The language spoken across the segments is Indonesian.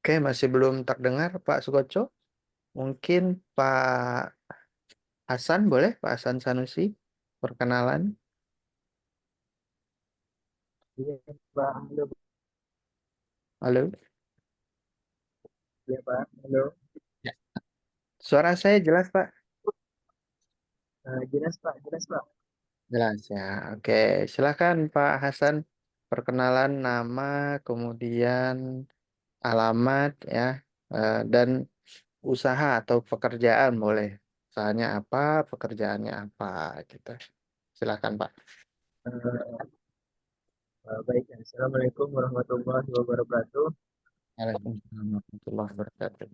Oke, masih belum terdengar Pak Sukoco. Mungkin Pak Hasan boleh, Pak Hasan Sanusi, perkenalan. Iya, Pak. Halo, Halo. ya, Pak. Halo. Ya. Suara saya jelas, Pak? Jelas, Pak. Jelas, Pak. Jelas ya. Oke, silakan Pak Hasan, perkenalan nama, kemudian alamat ya, dan usaha atau pekerjaan boleh. Usahanya apa, pekerjaannya apa, gitu. Silakan Pak. Eh, Baik. Assalamualaikum warahmatullahi wabarakatuh. Waalaikumsalam warahmatullahi wabarakatuh.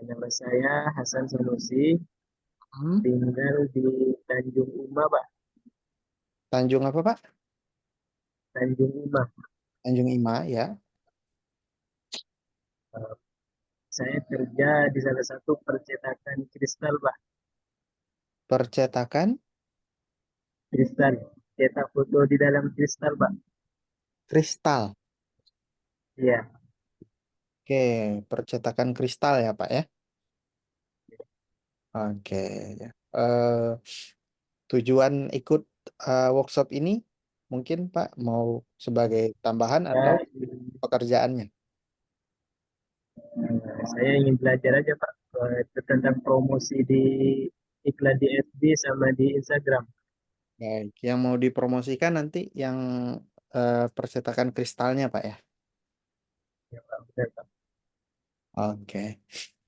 Nama saya Hasan Sanusi, Hmm? tinggal di Tanjung Uma, Pak. Tanjung apa Pak? Tanjung Uma. Tanjung Ima ya. Eh, saya kerja di salah satu percetakan kristal, Pak. Percetakan Kristal. Cetak foto di dalam kristal, Pak. kristal. Iya. Oke, percetakan kristal ya Pak ya. Oke ya. Tujuan ikut workshop ini mungkin Pak mau sebagai tambahan atau Ya, pekerjaannya. saya ingin belajar aja, Pak. Tentang promosi di iklan di FB sama di Instagram. Baik, yang mau dipromosikan nanti yang percetakan kristalnya Pak ya. Ya, Pak. Benar, Pak. Oke.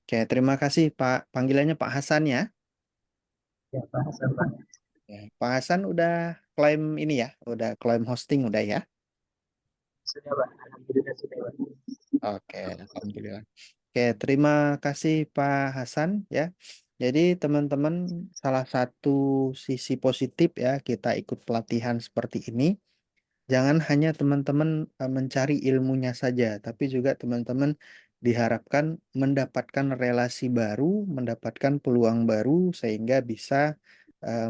Oke, terima kasih Pak. Panggilannya Pak Hasan ya. Ya, Pak Hasan, Pak. Ya, Pak Hasan udah klaim ini ya, udah klaim hosting udah ya. Sudah, Pak. Alhamdulillah sudah, Pak. Oke, alhamdulillah. Oke, terima kasih Pak Hasan ya. Jadi teman-teman, salah satu sisi positif ya kita ikut pelatihan seperti ini. Jangan hanya teman-teman mencari ilmunya saja, tapi juga teman-teman diharapkan mendapatkan relasi baru, mendapatkan peluang baru sehingga bisa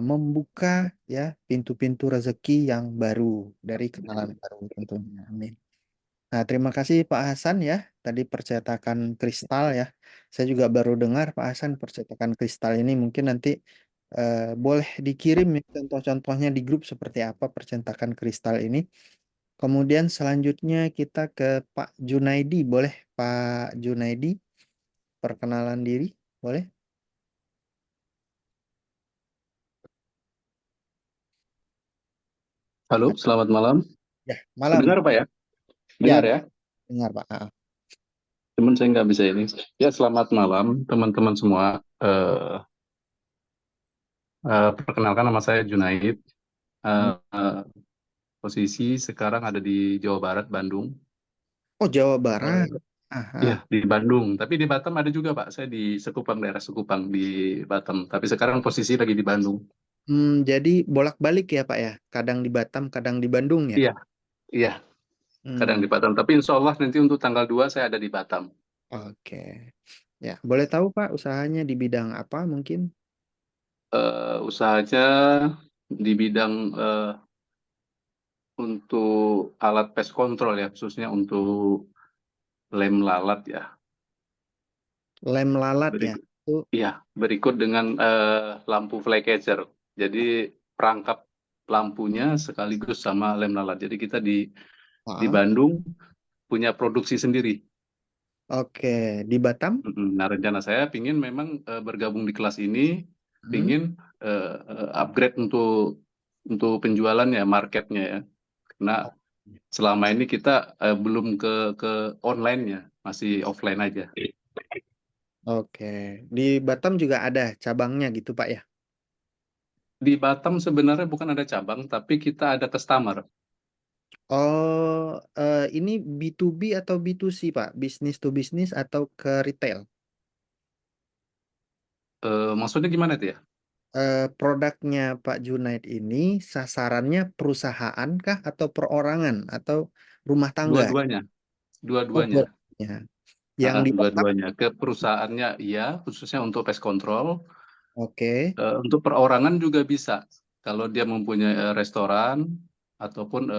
membuka ya pintu-pintu rezeki yang baru dari kenalan baru tentunya. Amin. Nah, terima kasih Pak Hasan ya. Tadi percetakan kristal ya. Saya juga baru dengar Pak Hasan percetakan kristal ini mungkin nanti boleh dikirim ya contoh-contohnya di grup seperti apa percetakan kristal ini. Kemudian selanjutnya kita ke Pak Junaidi. Boleh Pak Junaidi perkenalan diri? Boleh? Halo, selamat malam. Ya, malam. Dengar Pak ya? Ya, Dengar ya? dengar Pak. Teman saya nggak bisa ini. Ya, selamat malam teman-teman semua. Perkenalkan nama saya Junaid. Hmm. Eh, eh, Posisi sekarang ada di Jawa Barat, Bandung. Oh, Jawa Barat. Eh, ya, Aha. di Bandung. Tapi di Batam ada juga Pak. Saya di Sekupang, daerah Sekupang di Batam. Tapi sekarang posisi lagi di Bandung. Jadi bolak-balik ya Pak ya. Kadang di Batam, kadang di Bandung ya. Iya, iya. Kadang Hmm, di Batam. Tapi insya Allah nanti untuk tanggal 2 saya ada di Batam. oke. Ya, boleh tahu Pak usahanya di bidang apa mungkin? Usahanya di bidang untuk alat pest control ya, khususnya untuk lem lalat ya. Lem lalat ya. Berikut, Itu ya, berikut dengan lampu flycatcher. Jadi perangkap lampunya sekaligus sama lem lalat. Jadi kita di ah, Bandung punya produksi sendiri. oke. Di Batam? Nah, rencana saya pingin memang bergabung di kelas ini, Hmm. pingin upgrade untuk penjualan ya, marketnya ya. Karena selama ini kita belum ke online-nya, masih offline aja. Oke. Di Batam juga ada cabangnya gitu Pak ya. Di Batam sebenarnya bukan ada cabang, tapi kita ada customer. Oh, ini B2B atau B2C Pak? Bisnis to bisnis atau ke retail? Maksudnya gimana itu ya? Produknya Pak Junaid ini sasarannya perusahaan kah atau perorangan atau rumah tangga? Dua-duanya, Oh, dua-duanya. dua-duanya. Yang di Batam, Dua-duanya. Ke perusahaannya iya, khususnya untuk pest control. oke. Untuk perorangan juga bisa. Kalau dia mempunyai restoran ataupun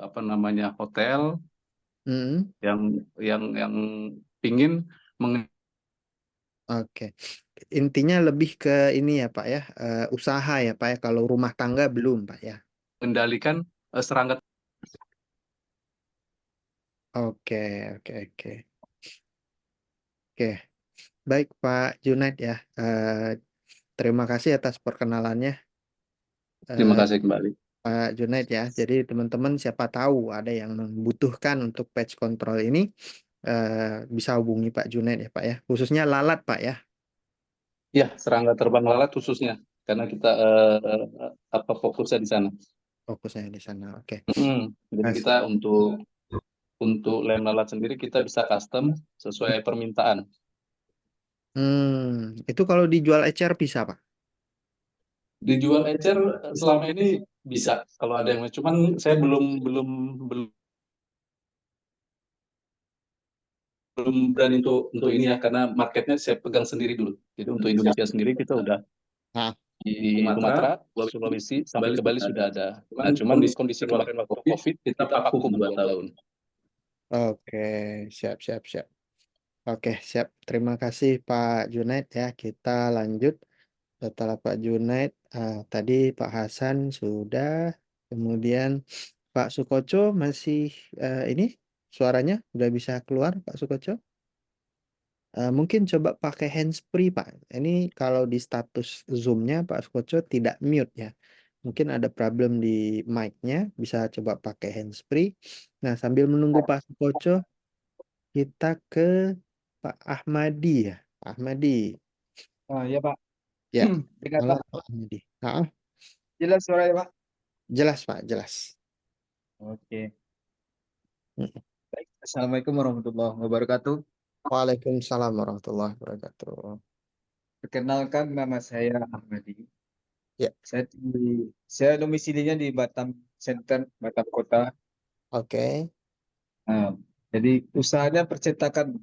apa namanya hotel, Mhm. yang pingin Oke. Intinya lebih ke ini ya Pak ya, usaha ya Pak ya, kalau rumah tangga belum Pak ya? mengendalikan serangga. Oke, oke, oke. Oke, baik Pak Junaid ya. Terima kasih atas perkenalannya. Terima Eh, kasih kembali. Pak Junaid ya. Jadi teman-teman siapa tahu ada yang membutuhkan untuk patch control ini, bisa hubungi Pak Junaid ya Pak ya. Khususnya lalat Pak ya. Ya, serangga terbang lalat khususnya karena kita apa fokusnya di sana. Fokusnya di sana. Oke. Jadi kita Kasih. untuk lem lalat sendiri kita bisa custom sesuai permintaan. Itu kalau dijual ecer bisa Pak. Dijual ecer selama ini bisa kalau ada yang cuman saya belum belum belum belum berani untuk ini ya karena marketnya saya pegang sendiri dulu. Jadi untuk Indonesia sendiri kita udah Nah, di Sumatera, Sulawesi sampai ke Bali sudah ada. Nah, cuman kondisi kemarin waktu COVID kita vakum 2 tahun. oke, siap, siap, siap. Oke, siap. Terima kasih Pak Junaid ya. Kita lanjut. Setelah Pak Junaid, tadi Pak Hasan sudah, kemudian Pak Sukoco masih ini suaranya udah bisa keluar Pak Sukoco. Mungkin coba pakai handsfree Pak. Ini kalau di status Zoom-nya Pak Sukoco tidak mute ya. Mungkin ada problem di mic-nya, bisa coba pakai handsfree. Nah, sambil menunggu Pak Sukoco, kita ke Pak Ahmadi ya. Pak Ahmadi. Ya Pak, Ya, dengar halo Pak, Pak Ahmadi. Ah, jelas suaranya Pak. jelas Pak, jelas. Oke, Mm. baik. Assalamualaikum warahmatullahi wabarakatuh. Waalaikumsalam warahmatullahi wabarakatuh. Perkenalkan nama saya Ahmadi. Ya, Saya domisilinya di Batam Center, Batam Kota. oke. Nah, jadi usahanya percetakan,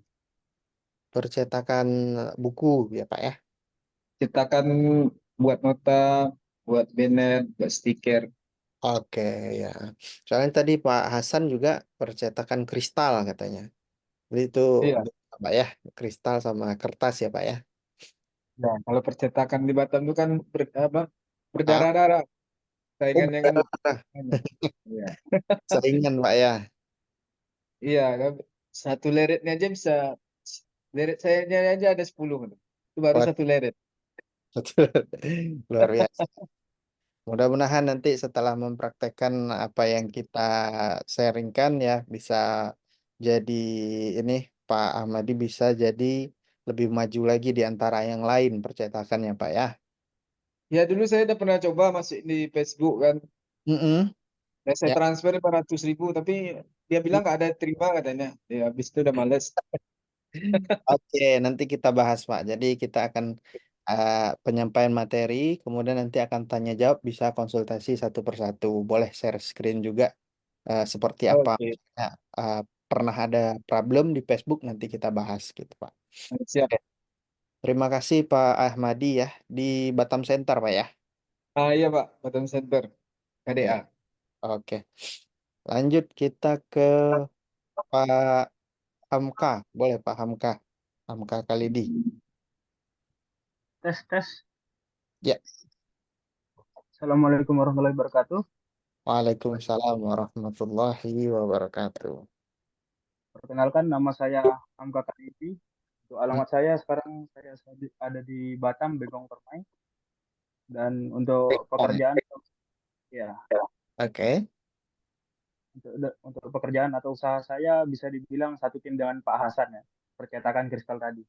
Percetakan buku ya Pak ya. cetakan buat nota, buat banner, buat stiker. Oke ya. Soalnya tadi Pak Hasan juga percetakan kristal katanya. Jadi itu Iya, Pak ya, kristal sama kertas ya Pak ya. ya. Kalau percetakan di Batam itu kan Ah, berdarah-darah. oh Saingannya kan berdarah. banyak. Iya, Saingan Pak ya. iya. Kan satu leretnya aja bisa, leret sayanya aja ada 10 gitu. Itu baru Wah, satu leret. luar biasa. Mudah-mudahan nanti setelah mempraktekkan apa yang kita sharingkan ya bisa jadi ini Pak Ahmadi bisa jadi lebih maju lagi di antara yang lain percetakannya Pak ya. Ya dulu saya udah pernah coba masuk di Facebook kan. Mm-mm. Ya, saya Ya. transfer 500.000 tapi dia bilang nggak ada terima katanya. Ya habis itu udah males. Oke, nanti kita bahas Pak. Jadi kita akan penyampaian materi, kemudian nanti akan tanya jawab, bisa konsultasi satu persatu. Boleh share screen juga seperti apa Oke, misalnya, pernah ada problem di Facebook nanti kita bahas gitu Pak. siap. Oke. Terima kasih Pak Ahmadi ya di Batam Center Pak ya. Ah iya Pak, Batam Center, Ya, KDA. oke. Lanjut kita ke Pak Hamka. Boleh Pak Hamka. Hamka Kalidi. Tes, tes. Ya. Assalamualaikum warahmatullahi wabarakatuh. Waalaikumsalam warahmatullahi wabarakatuh. Perkenalkan, nama saya Hamka Kaditi. Untuk Hmm, alamat saya sekarang saya ada di Batam, Begong Permai. Dan untuk Bang. pekerjaan, ya, Oke. untuk pekerjaan atau usaha saya bisa dibilang satu tim dengan Pak Hasan ya, percetakan kristal tadi.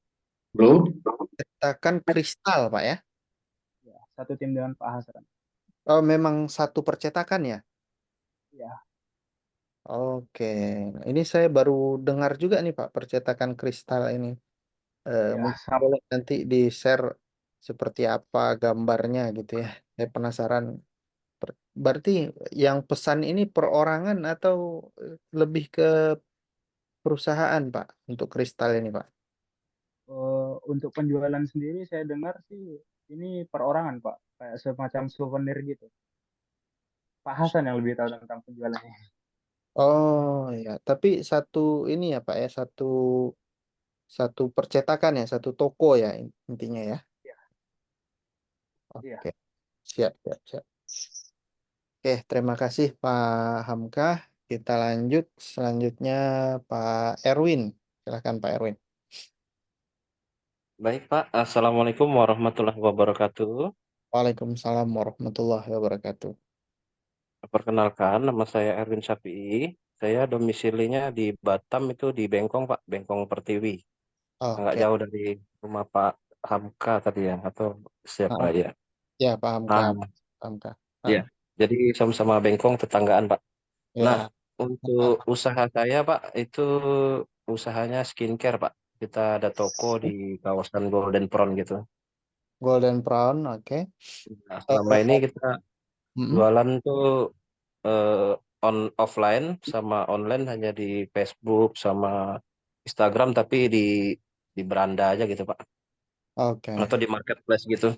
Bro, Cetakan kristal, Pak ya. Ya, satu tim dengan Pak Hasan. Oh, memang satu percetakan ya. Ya, Oke. Ini saya baru dengar juga nih, Pak, percetakan kristal ini. ya, Mungkin boleh nanti di-share seperti apa gambarnya gitu ya. Saya penasaran. Berarti yang pesan ini perorangan atau lebih ke perusahaan, Pak, untuk kristal ini, Pak? untuk penjualan sendiri saya dengar sih ini perorangan Pak, kayak semacam souvenir gitu. Pak Hasan yang lebih tahu tentang penjualannya. Oh ya, tapi satu ini ya Pak ya, satu percetakan ya, satu toko ya intinya ya. Iya, iya. Oke, siap, siap, siap. Oke, terima kasih Pak Hamka. Kita lanjut selanjutnya Pak Erwin. Silakan Pak Erwin. Baik, Pak. Assalamualaikum warahmatullahi wabarakatuh. Waalaikumsalam warahmatullahi wabarakatuh. Perkenalkan, nama saya Erwin Sapi'i. Saya domisilinya di Batam itu di Bengkong, Pak. Bengkong Pertiwi. Nggak Oke, jauh dari rumah Pak Hamka tadi ya, atau siapa ah, ya. ya Pak Hamka, Nah, Pak Hamka. ya. Ah, Jadi sama-sama Bengkong tetanggaan, Pak. Nah, ya, untuk ah, usaha saya, Pak, itu usahanya skincare, Pak. Kita ada toko di kawasan Golden Prawn gitu. Golden Brown, oke. Nah, selama ini kita Mm-mm. jualan tuh eh, offline sama online hanya di Facebook sama Instagram tapi di beranda aja gitu Pak atau Oke, di marketplace gitu.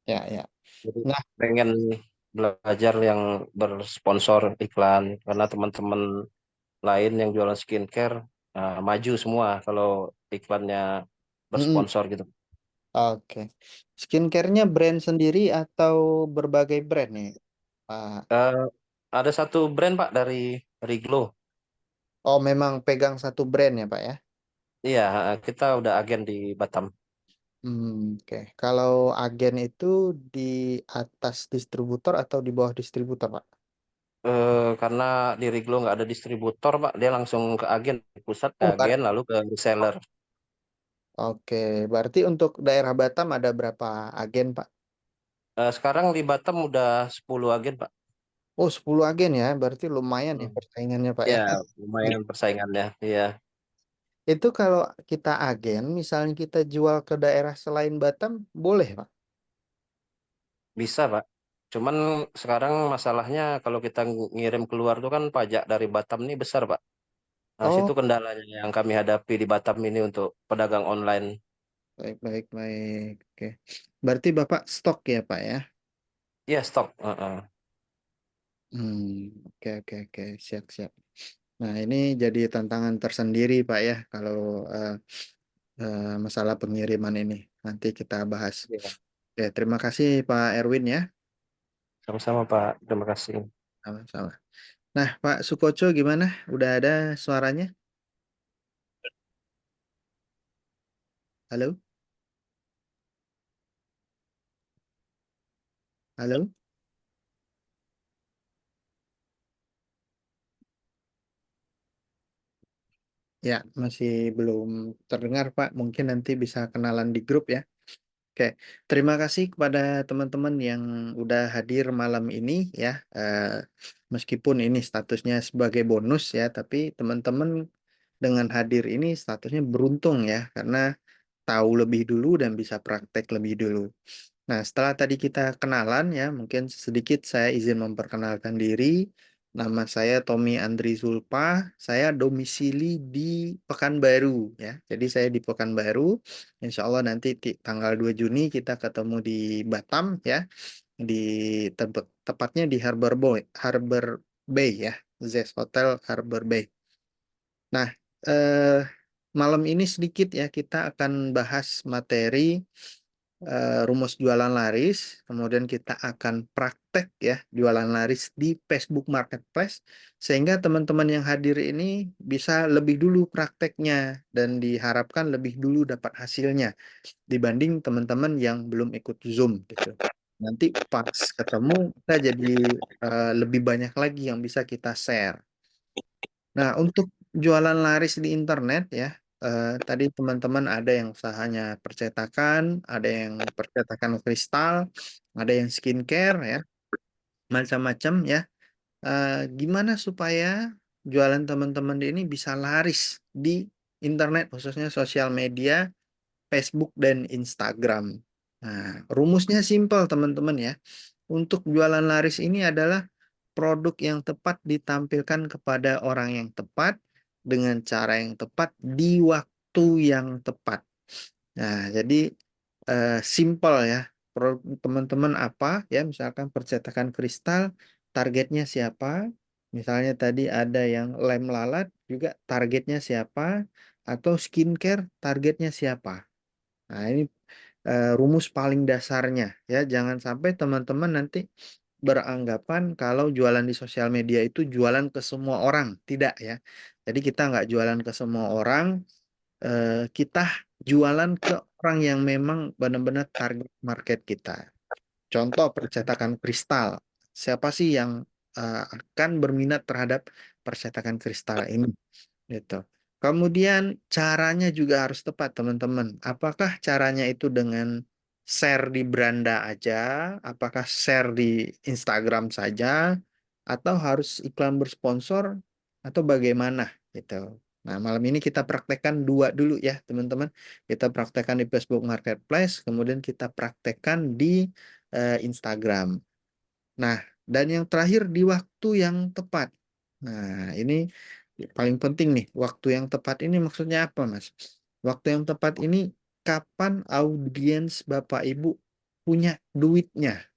ya, ya. Jadi Nah, pengen belajar yang bersponsor iklan karena teman-teman lain yang jualan skincare maju semua kalau iklannya mm-mm. bersponsor gitu. Oke. Skincare-nya brand sendiri atau berbagai brand nih, Pak? Eh, ada satu brand Pak dari Glow. Oh, memang pegang satu brand ya, Pak ya? Iya, kita udah agen di Batam. Oke. Kalau agen itu di atas distributor atau di bawah distributor, Pak? Karena di Riglo nggak ada distributor, Pak. Dia langsung ke agen, pusat ke Oh, agen, lalu ke reseller. oke. Berarti untuk daerah Batam ada berapa agen, Pak? Sekarang di Batam udah 10 agen, Pak. Oh, 10 agen ya. Berarti lumayan ya Hmm. persaingannya, Pak ya. Ya, lumayan persaingannya. Iya, Itu kalau kita agen, misalnya kita jual ke daerah selain Batam, boleh, Pak? bisa, Pak. Cuman sekarang masalahnya kalau kita ngirim keluar tuh kan pajak dari Batam ini besar, Pak. Nah, situ Oh, kendalanya yang kami hadapi di Batam ini untuk pedagang online. baik, baik, baik. Oke. Berarti Bapak stok ya, Pak ya? Iya, stok. Oke, oke, oke. Siap, siap. Nah, ini jadi tantangan tersendiri, Pak ya, kalau eh, masalah pengiriman ini. Nanti kita bahas. Iya. Oke, terima kasih Pak Erwin ya. Sama-sama, Pak. Terima kasih. Sama-sama. Nah, Pak Sukoco gimana? Udah ada suaranya? Halo? Halo? Ya, masih belum terdengar, Pak. Mungkin nanti bisa kenalan di grup ya. Oke, terima kasih kepada teman-teman yang udah hadir malam ini ya. Meskipun ini statusnya sebagai bonus ya, tapi teman-teman dengan hadir ini statusnya beruntung ya, karena tahu lebih dulu dan bisa praktek lebih dulu. Nah, setelah tadi kita kenalan ya, mungkin sedikit saya izin memperkenalkan diri. Nama saya Tommy Andri Zulpa. Saya domisili di Pekanbaru ya. Jadi saya di Pekanbaru. Insya Allah nanti tanggal 2 Juni kita ketemu di Batam ya. Di tepatnya di Harbor Bay ya. Zest Hotel Harbor Bay. Nah, eh, malam ini sedikit ya kita akan bahas materi rumus jualan laris, kemudian kita akan praktek ya jualan laris di Facebook Marketplace, sehingga teman-teman yang hadir ini bisa lebih dulu prakteknya dan diharapkan lebih dulu dapat hasilnya dibanding teman-teman yang belum ikut Zoom gitu. Nanti pas ketemu kita jadi lebih banyak lagi yang bisa kita share. Nah, untuk jualan laris di internet ya, tadi teman-teman ada yang usahanya percetakan, ada yang percetakan kristal, ada yang skincare ya, macam-macam ya. Gimana supaya jualan teman-teman ini bisa laris di internet, khususnya sosial media, Facebook dan Instagram. Nah, rumusnya simpel teman-teman ya. Untuk jualan laris ini adalah produk yang tepat ditampilkan kepada orang yang tepat dengan cara yang tepat di waktu yang tepat. Nah, jadi simple ya. Produk teman-teman apa ya, misalkan percetakan kristal, targetnya siapa? Misalnya tadi ada yang lem lalat juga targetnya siapa, atau skincare targetnya siapa. Nah, ini rumus paling dasarnya ya. Jangan sampai teman-teman nanti beranggapan kalau jualan di sosial media itu jualan ke semua orang. Tidak ya. Jadi kita nggak jualan ke semua orang, kita jualan ke orang yang memang benar-benar target market kita. Contoh percetakan kristal. Siapa sih yang akan berminat terhadap percetakan kristal ini? Gitu. Kemudian caranya juga harus tepat, teman-teman. Apakah caranya itu dengan share di beranda aja? Apakah share di Instagram saja? Atau harus iklan bersponsor? Atau bagaimana? Gitu. Nah, malam ini kita praktekkan dua dulu ya, teman-teman. Kita praktekkan di Facebook Marketplace, kemudian kita praktekkan di Instagram. Nah, dan yang terakhir di waktu yang tepat. Nah, ini paling penting nih. Waktu yang tepat ini maksudnya apa, Mas? Waktu yang tepat ini kapan audiens Bapak Ibu punya duitnya.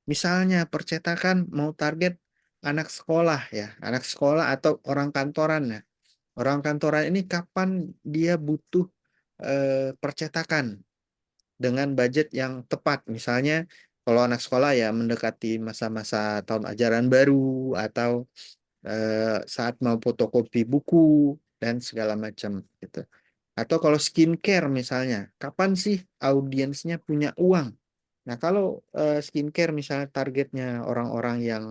Misalnya percetakan mau target anak sekolah ya, anak sekolah atau orang kantoran ya. Orang kantoran ini kapan dia butuh percetakan dengan budget yang tepat. Misalnya kalau anak sekolah ya mendekati masa-masa tahun ajaran baru atau saat mau fotokopi buku dan segala macam gitu. Atau kalau skincare misalnya, kapan sih audiensnya punya uang? Nah, kalau skincare misalnya targetnya orang-orang yang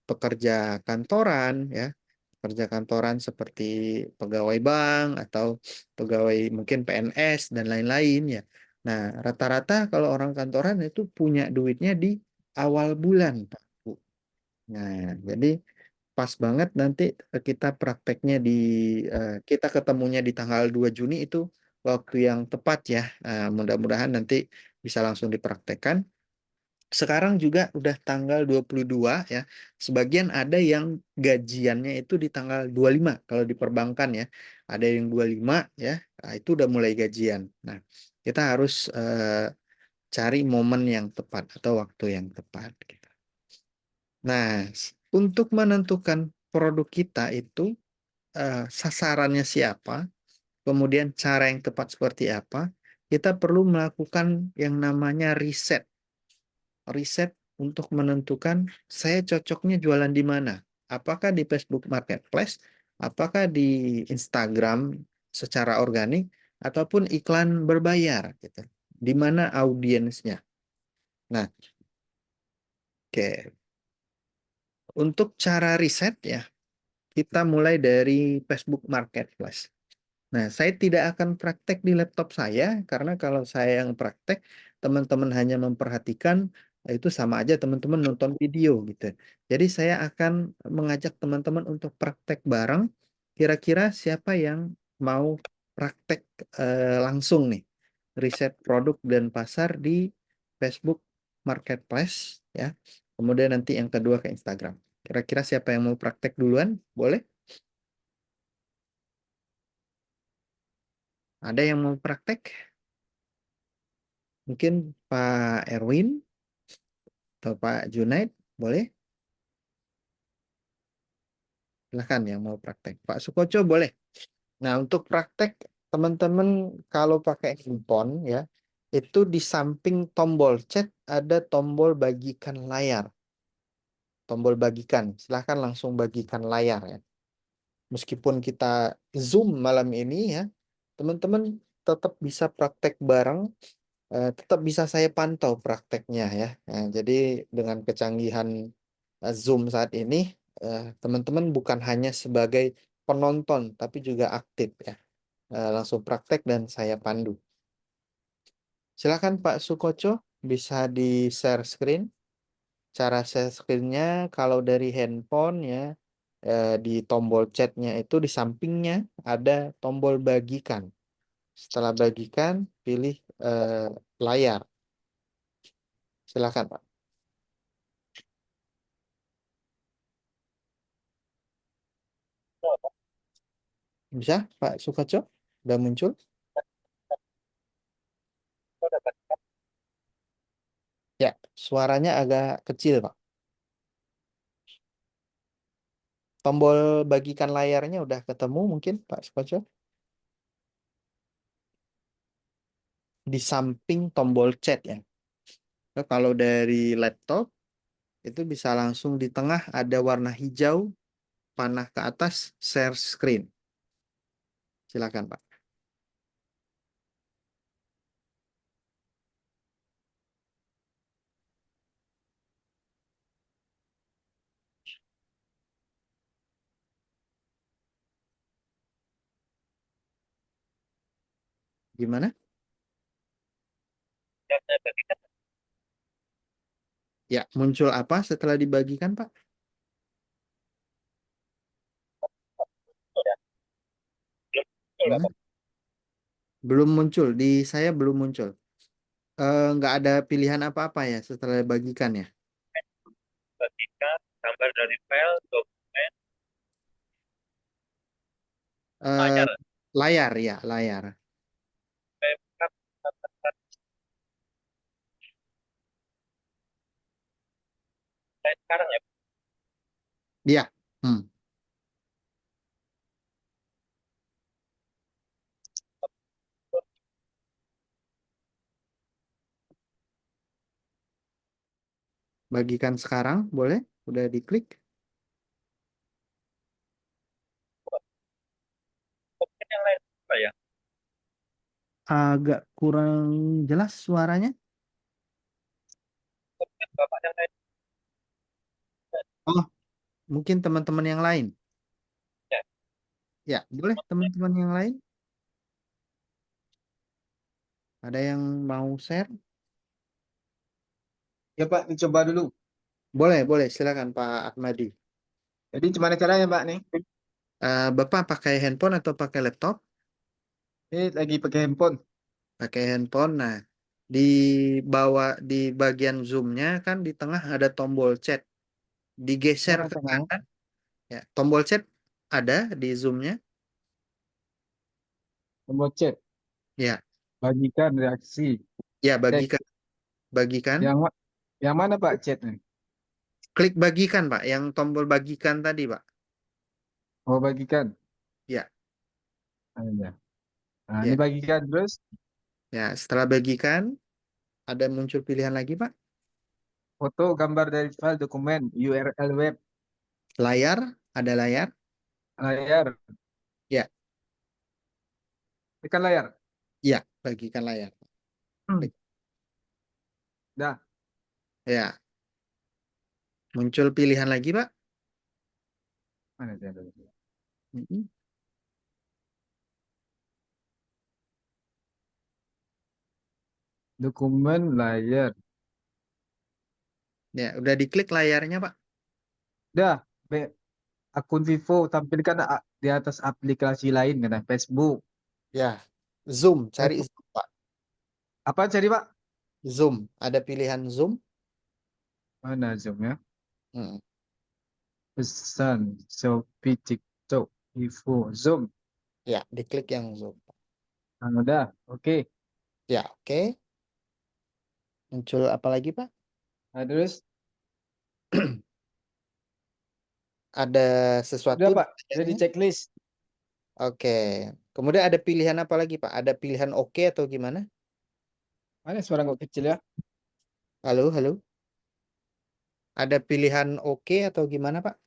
pekerja kantoran ya, pekerja kantoran seperti pegawai bank atau pegawai mungkin PNS dan lain-lain ya. Nah, rata-rata kalau orang kantoran itu punya duitnya di awal bulan, Pak Bu. Nah, jadi pas banget nanti kita prakteknya kita ketemunya di tanggal 2 Juni itu waktu yang tepat ya. Mudah-mudahan nanti bisa langsung dipraktekkan. Sekarang juga udah tanggal 22 ya. Sebagian ada yang gajiannya itu di tanggal 25 kalau di perbankan ya. Ada yang 25 ya. Nah, itu udah mulai gajian. Nah, kita harus cari momen yang tepat atau waktu yang tepat gitu. Nah, untuk menentukan produk kita itu sasarannya siapa, kemudian cara yang tepat seperti apa, kita perlu melakukan yang namanya riset. Riset untuk menentukan saya cocoknya jualan di mana. Apakah di Facebook Marketplace, apakah di Instagram secara organik, ataupun iklan berbayar gitu. Di mana audiensnya. Nah, oke. Untuk cara riset ya, kita mulai dari Facebook Marketplace. Nah, saya tidak akan praktek di laptop saya karena kalau saya yang praktek, teman-teman hanya memperhatikan, itu sama aja teman-teman nonton video gitu. Jadi saya akan mengajak teman-teman untuk praktek bareng. Kira-kira siapa yang mau praktek langsung nih, riset produk dan pasar di Facebook Marketplace ya. Kemudian nanti yang kedua ke Instagram. Kira-kira siapa yang mau praktek duluan? Boleh? Ada yang mau praktek? Mungkin Pak Erwin atau Pak Junaid, boleh? Silahkan yang mau praktek. Pak Sukoco boleh. Nah, untuk praktek, teman-teman kalau pakai handphone ya, itu di samping tombol chat ada tombol bagikan layar. Tombol bagikan. Silahkan langsung bagikan layar ya. Meskipun kita Zoom malam ini ya, teman-teman tetap bisa praktek bareng, tetap bisa saya pantau prakteknya ya. Nah, jadi dengan kecanggihan Zoom saat ini, teman-teman bukan hanya sebagai penonton, tapi juga aktif ya. Langsung praktek dan saya pandu. Silakan Pak Sukoco, bisa di-share screen. Cara share screen-nya kalau dari handphone ya, di tombol chat-nya itu di sampingnya ada tombol bagikan. Setelah bagikan, pilih layar. Silakan Pak. Bisa Pak Sukoco? Udah muncul? Ya, suaranya agak kecil, Pak. Tombol bagikan layarnya udah ketemu mungkin Pak Skoco? Di samping tombol chat ya. Nah, kalau dari laptop itu bisa langsung di tengah ada warna hijau, panah ke atas, share screen. Silakan Pak. Gimana? Ya, muncul apa setelah dibagikan Pak? Gimana? Belum muncul, di saya belum muncul. Nggak ada pilihan apa-apa ya setelah dibagikan ya? Gambar dari file, dokumen, Eh, layar ya, layar. webcam, sekarang ya. Iya. Hmm. Bagikan sekarang, boleh? Udah diklik? Mungkin yang lain apa ya? Agak kurang jelas suaranya. Mungkin bapak yang lain Oh, mungkin teman-teman yang lain. ya. Ya, boleh teman-teman yang lain. Ada yang mau share? Ya Pak, dicoba dulu. Boleh, boleh. Silakan Pak Ahmadi. Jadi gimana caranya Pak nih? Bapak pakai handphone atau pakai laptop? Ini lagi pakai handphone. Pakai handphone. Nah, di bawah di bagian zoom-nya kan di tengah ada tombol chat. Digeser ke Tengah-tengah. kanan. Ya, tombol chat ada di zoom-nya. Tombol chat. Ya, Bagikan reaksi. ya Teks. bagikan, bagikan. Yang mana Pak chat nih? Klik bagikan Pak, yang tombol bagikan tadi Pak. Oh bagikan. Ya, Ya. Nah, ini ya, bagikan terus ya. Setelah bagikan, ada muncul pilihan lagi Pak. foto gambar dari file dokumen URL web Layar, ada layar. layar. Ya, Tekan layar. ya, bagikan layar. Klik. Dah. Ya, muncul pilihan lagi Pak. Mana dia? Mm-mm. Dokumen layar. Ya, udah diklik layarnya Pak. Dah. Akun Vivo tampilkan di atas aplikasi lain kan Facebook. Ya, zoom, cari Facebook. zoom Pak. Apa cari Pak? Zoom, ada pilihan zoom. Mana Zoom ya? Mm. Pesan, Shopee, TikTok, Vivo, Zoom. Ya, diklik yang zoom. Nah, udah, oke. Ya, oke. Muncul apa lagi Pak? Nah, terus Ada sesuatu udah di Pak, jadi layarnya? checklist. Oke. Kemudian ada pilihan apa lagi Pak? Ada pilihan oke atau gimana? Mana suara kok kecil ya? Halo, halo. Ada pilihan oke atau gimana Pak?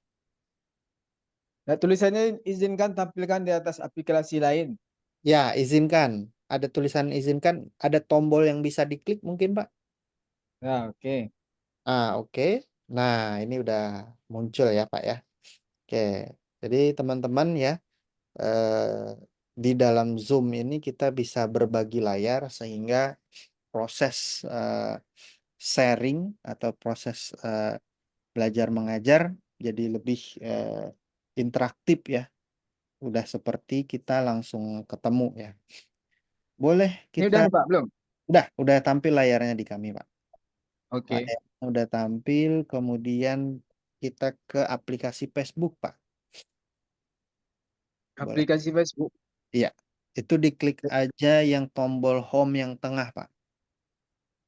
Nah, tulisannya izinkan tampilkan di atas aplikasi lain. Ya, izinkan. Ada tulisan izinkan. Ada tombol yang bisa diklik mungkin Pak? Nah, oke. Oke. Nah, ini udah muncul ya Pak ya. Oke. Jadi teman-teman ya, eh, di dalam Zoom ini kita bisa berbagi layar sehingga proses sharing atau proses belajar mengajar jadi lebih interaktif ya. Udah seperti kita langsung ketemu ya. Boleh Ini kita udah nih Pak, belum? udah tampil layarnya di kami, Pak. Oke. Layarnya udah tampil, kemudian kita ke aplikasi Facebook, Pak. Boleh. Aplikasi Facebook. Iya. Itu diklik aja yang tombol home yang tengah, Pak.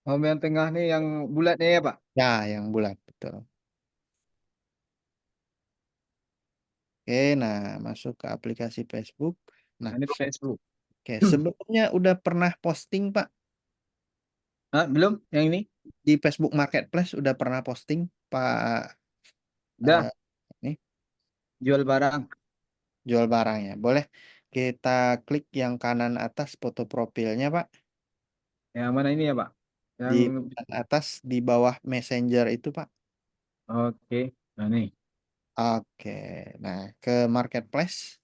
Home yang tengah nih yang bulatnya ya Pak? Ya, yang bulat, betul. Oke, nah masuk ke aplikasi Facebook. Nah, Ini Facebook. oke, sebelumnya udah pernah posting Pak Belum yang ini? di Facebook Marketplace udah pernah posting Pak Udah, ini jual barang. jual barangnya. Boleh kita klik yang kanan atas foto profilnya Pak. Yang mana ini ya, Pak? Yang Di kanan atas di bawah Messenger itu Pak. oke. Nah, nih. Oke, nah ke Marketplace.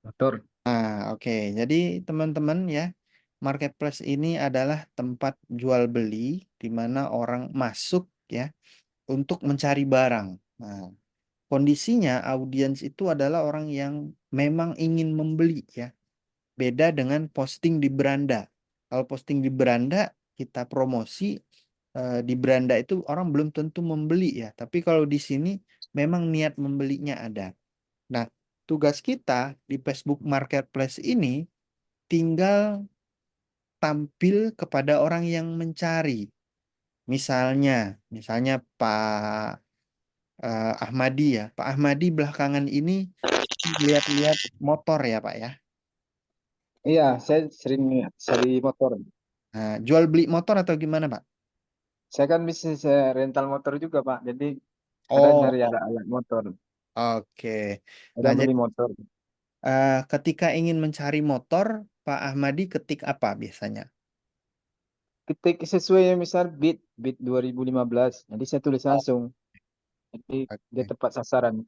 Motor. Nah, oke. Jadi teman-teman ya, Marketplace ini adalah tempat jual beli di mana orang masuk ya untuk mencari barang. Nah, kondisinya audiens itu adalah orang yang memang ingin membeli ya. Beda dengan posting di beranda. Kalau posting di beranda kita promosi di beranda itu orang belum tentu membeli ya. Tapi kalau di sini memang niat membelinya ada. Nah, tugas kita di Facebook Marketplace ini tinggal tampil kepada orang yang mencari. Misalnya Pak Ahmadi ya. Pak Ahmadi belakangan ini lihat-lihat motor ya Pak ya. Iya, saya sering cari motor. Nah, jual beli motor atau gimana Pak? Saya kan bisnis rental motor juga, Pak. Jadi kadang Oh, cari alat-alat motor. oke. Nah, Kadang jadi beli motor. ketika ingin mencari motor, Pak Ahmadi ketik apa biasanya? Ketik sesuai misal Beat 2015. Jadi saya tulis Oh, langsung. Jadi dia oke. tepat sasaran.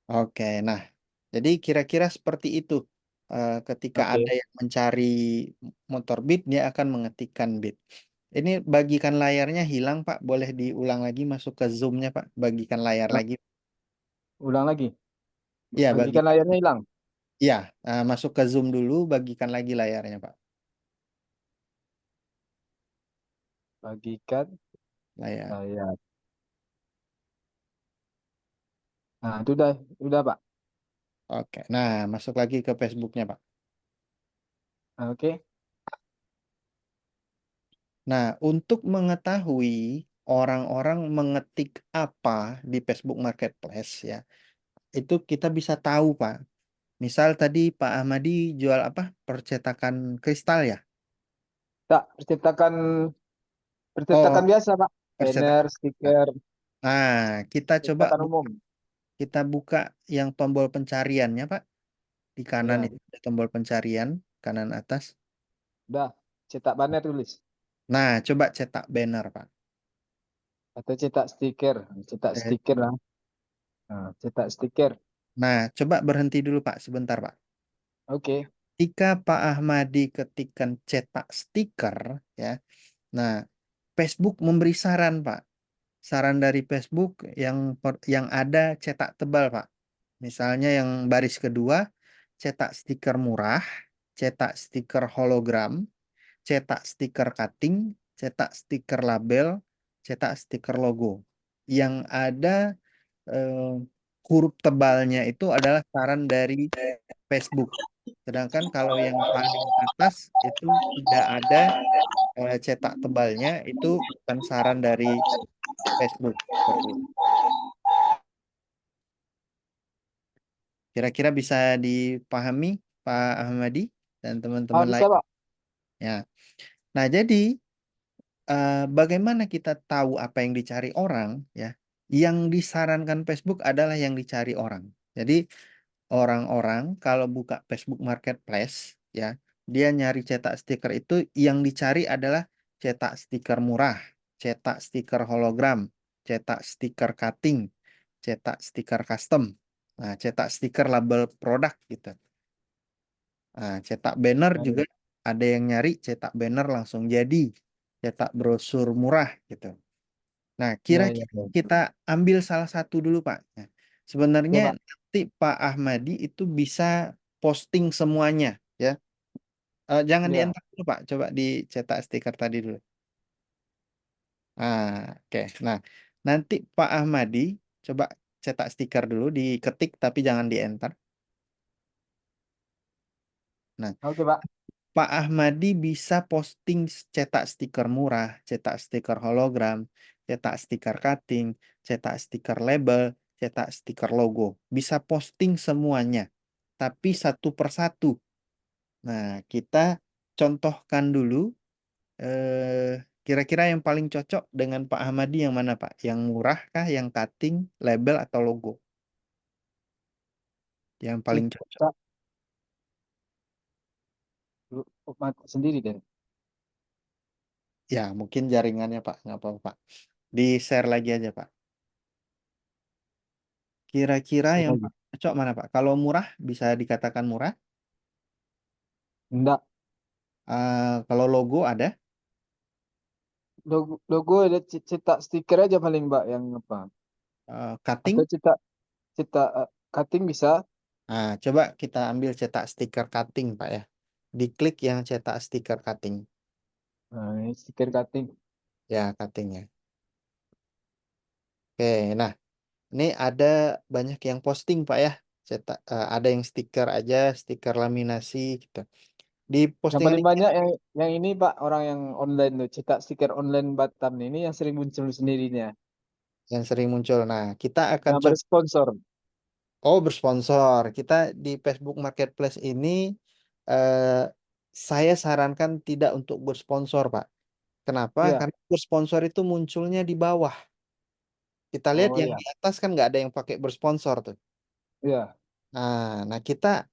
Oke, nah, jadi kira-kira seperti itu. Ketika ada Oke. yang mencari motor Beat, dia akan mengetikkan Beat. Ini bagikan layarnya hilang, Pak. Boleh diulang lagi masuk ke zoom-nya, Pak. Bagikan layar Nah, lagi. ulang lagi. Iya, Bagikan layarnya hilang. Iya, masuk ke zoom dulu, bagikan lagi layarnya, Pak. Bagikan Layar. layar. Nah, itu udah, Pak. Oke. Nah, masuk lagi ke Facebook-nya, Pak. Oke. Nah, untuk mengetahui orang-orang mengetik apa di Facebook Marketplace ya, itu kita bisa tahu, Pak. Misal tadi Pak Ahmadi jual apa? Percetakan kristal ya? Tak, percetakan Oh, percetakan biasa, Pak. Banner, percetakan. stiker, Nah, kita coba percetakan umum. kita buka yang tombol pencariannya, Pak. Di kanan Ya, itu ada tombol pencarian, kanan atas. udah. Cetak banner tulis. Nah, coba cetak banner, Pak. Atau cetak stiker. Cetak Eh, stiker lah. Nah, cetak stiker. Nah, coba berhenti dulu, Pak, sebentar, Pak. Oke. Jika Pak Ahmadi ketikkan cetak stiker, ya. Nah, Facebook memberi saran, Pak. Saran dari Facebook yang ada cetak tebal, Pak. Misalnya yang baris kedua, cetak stiker murah, cetak stiker hologram, cetak stiker cutting, cetak stiker label, cetak stiker logo. Yang ada eh, huruf tebalnya itu adalah saran dari Facebook. Sedangkan kalau yang paling atas itu tidak ada cetak tebalnya, itu bukan saran dari Facebook. Seperti itu. Kira-kira bisa dipahami Pak Ahmadi dan Oh, teman-teman bisa, lain. Pak. Ya. Nah, jadi bagaimana kita tahu apa yang dicari orang ya? Yang disarankan Facebook adalah yang dicari orang. Jadi orang-orang kalau buka Facebook Marketplace ya, dia nyari cetak stiker itu yang dicari adalah cetak stiker murah, cetak stiker hologram, cetak stiker cutting, cetak stiker custom. Nah, cetak stiker label produk gitu. Nah, cetak banner juga ada yang nyari cetak banner langsung jadi, cetak brosur murah gitu. Nah, Ya, ya, kira-kira ya. kita ambil salah satu dulu, Pak. Nah, sebenarnya Oke, Pak. nanti Pak Ahmadi itu bisa posting semuanya, ya. Jangan di Ya. enter dulu, Pak. Coba dicetak stiker tadi dulu. Nah, oke. Nah, nanti Pak Ahmadi coba cetak stiker dulu, diketik tapi jangan di enter. Nah, Oke, Pak. Pak Ahmadi bisa posting cetak stiker murah, cetak stiker hologram, cetak stiker cutting, cetak stiker label, cetak stiker logo. Bisa posting semuanya, tapi satu persatu. Nah, kita contohkan dulu kira-kira yang paling cocok dengan Pak Ahmadi yang mana, Pak? Yang murah kah, yang cutting, label, atau logo? Yang paling cocok. Cetak sendiri deh. Ya, mungkin jaringannya, Pak. Nggak apa-apa, Pak. Di-share lagi aja, Pak. Kira-kira yang Lagi. paling cocok mana, Pak? Kalau murah, bisa dikatakan murah. Enggak. Kalau logo ada. Logo ada cetak stiker aja paling Mbak yang apa? Cutting. Atau cetak cetak cutting bisa. Nah, coba kita ambil cetak stiker cutting, Pak ya. Diklik yang cetak stiker cutting. Nah, ini stiker cutting. Ya, cutting ya. Oke, nah ini ada banyak yang posting, Pak ya. Ada yang stiker aja, stiker laminasi gitu. Di Yang postingan paling ini banyak yang ini Pak, orang yang online tuh cetak stiker online Batam ini yang sering muncul sendirinya. yang sering muncul. Nah, kita akan Yang coba. bersponsor. Bersponsor. Kita di Facebook Marketplace ini eh, saya sarankan tidak untuk bersponsor, Pak. Kenapa? Iya. Karena bersponsor itu munculnya di bawah. Kita lihat Oh yang iya. di atas kan nggak ada yang pakai bersponsor tuh. Iya. Nah, kita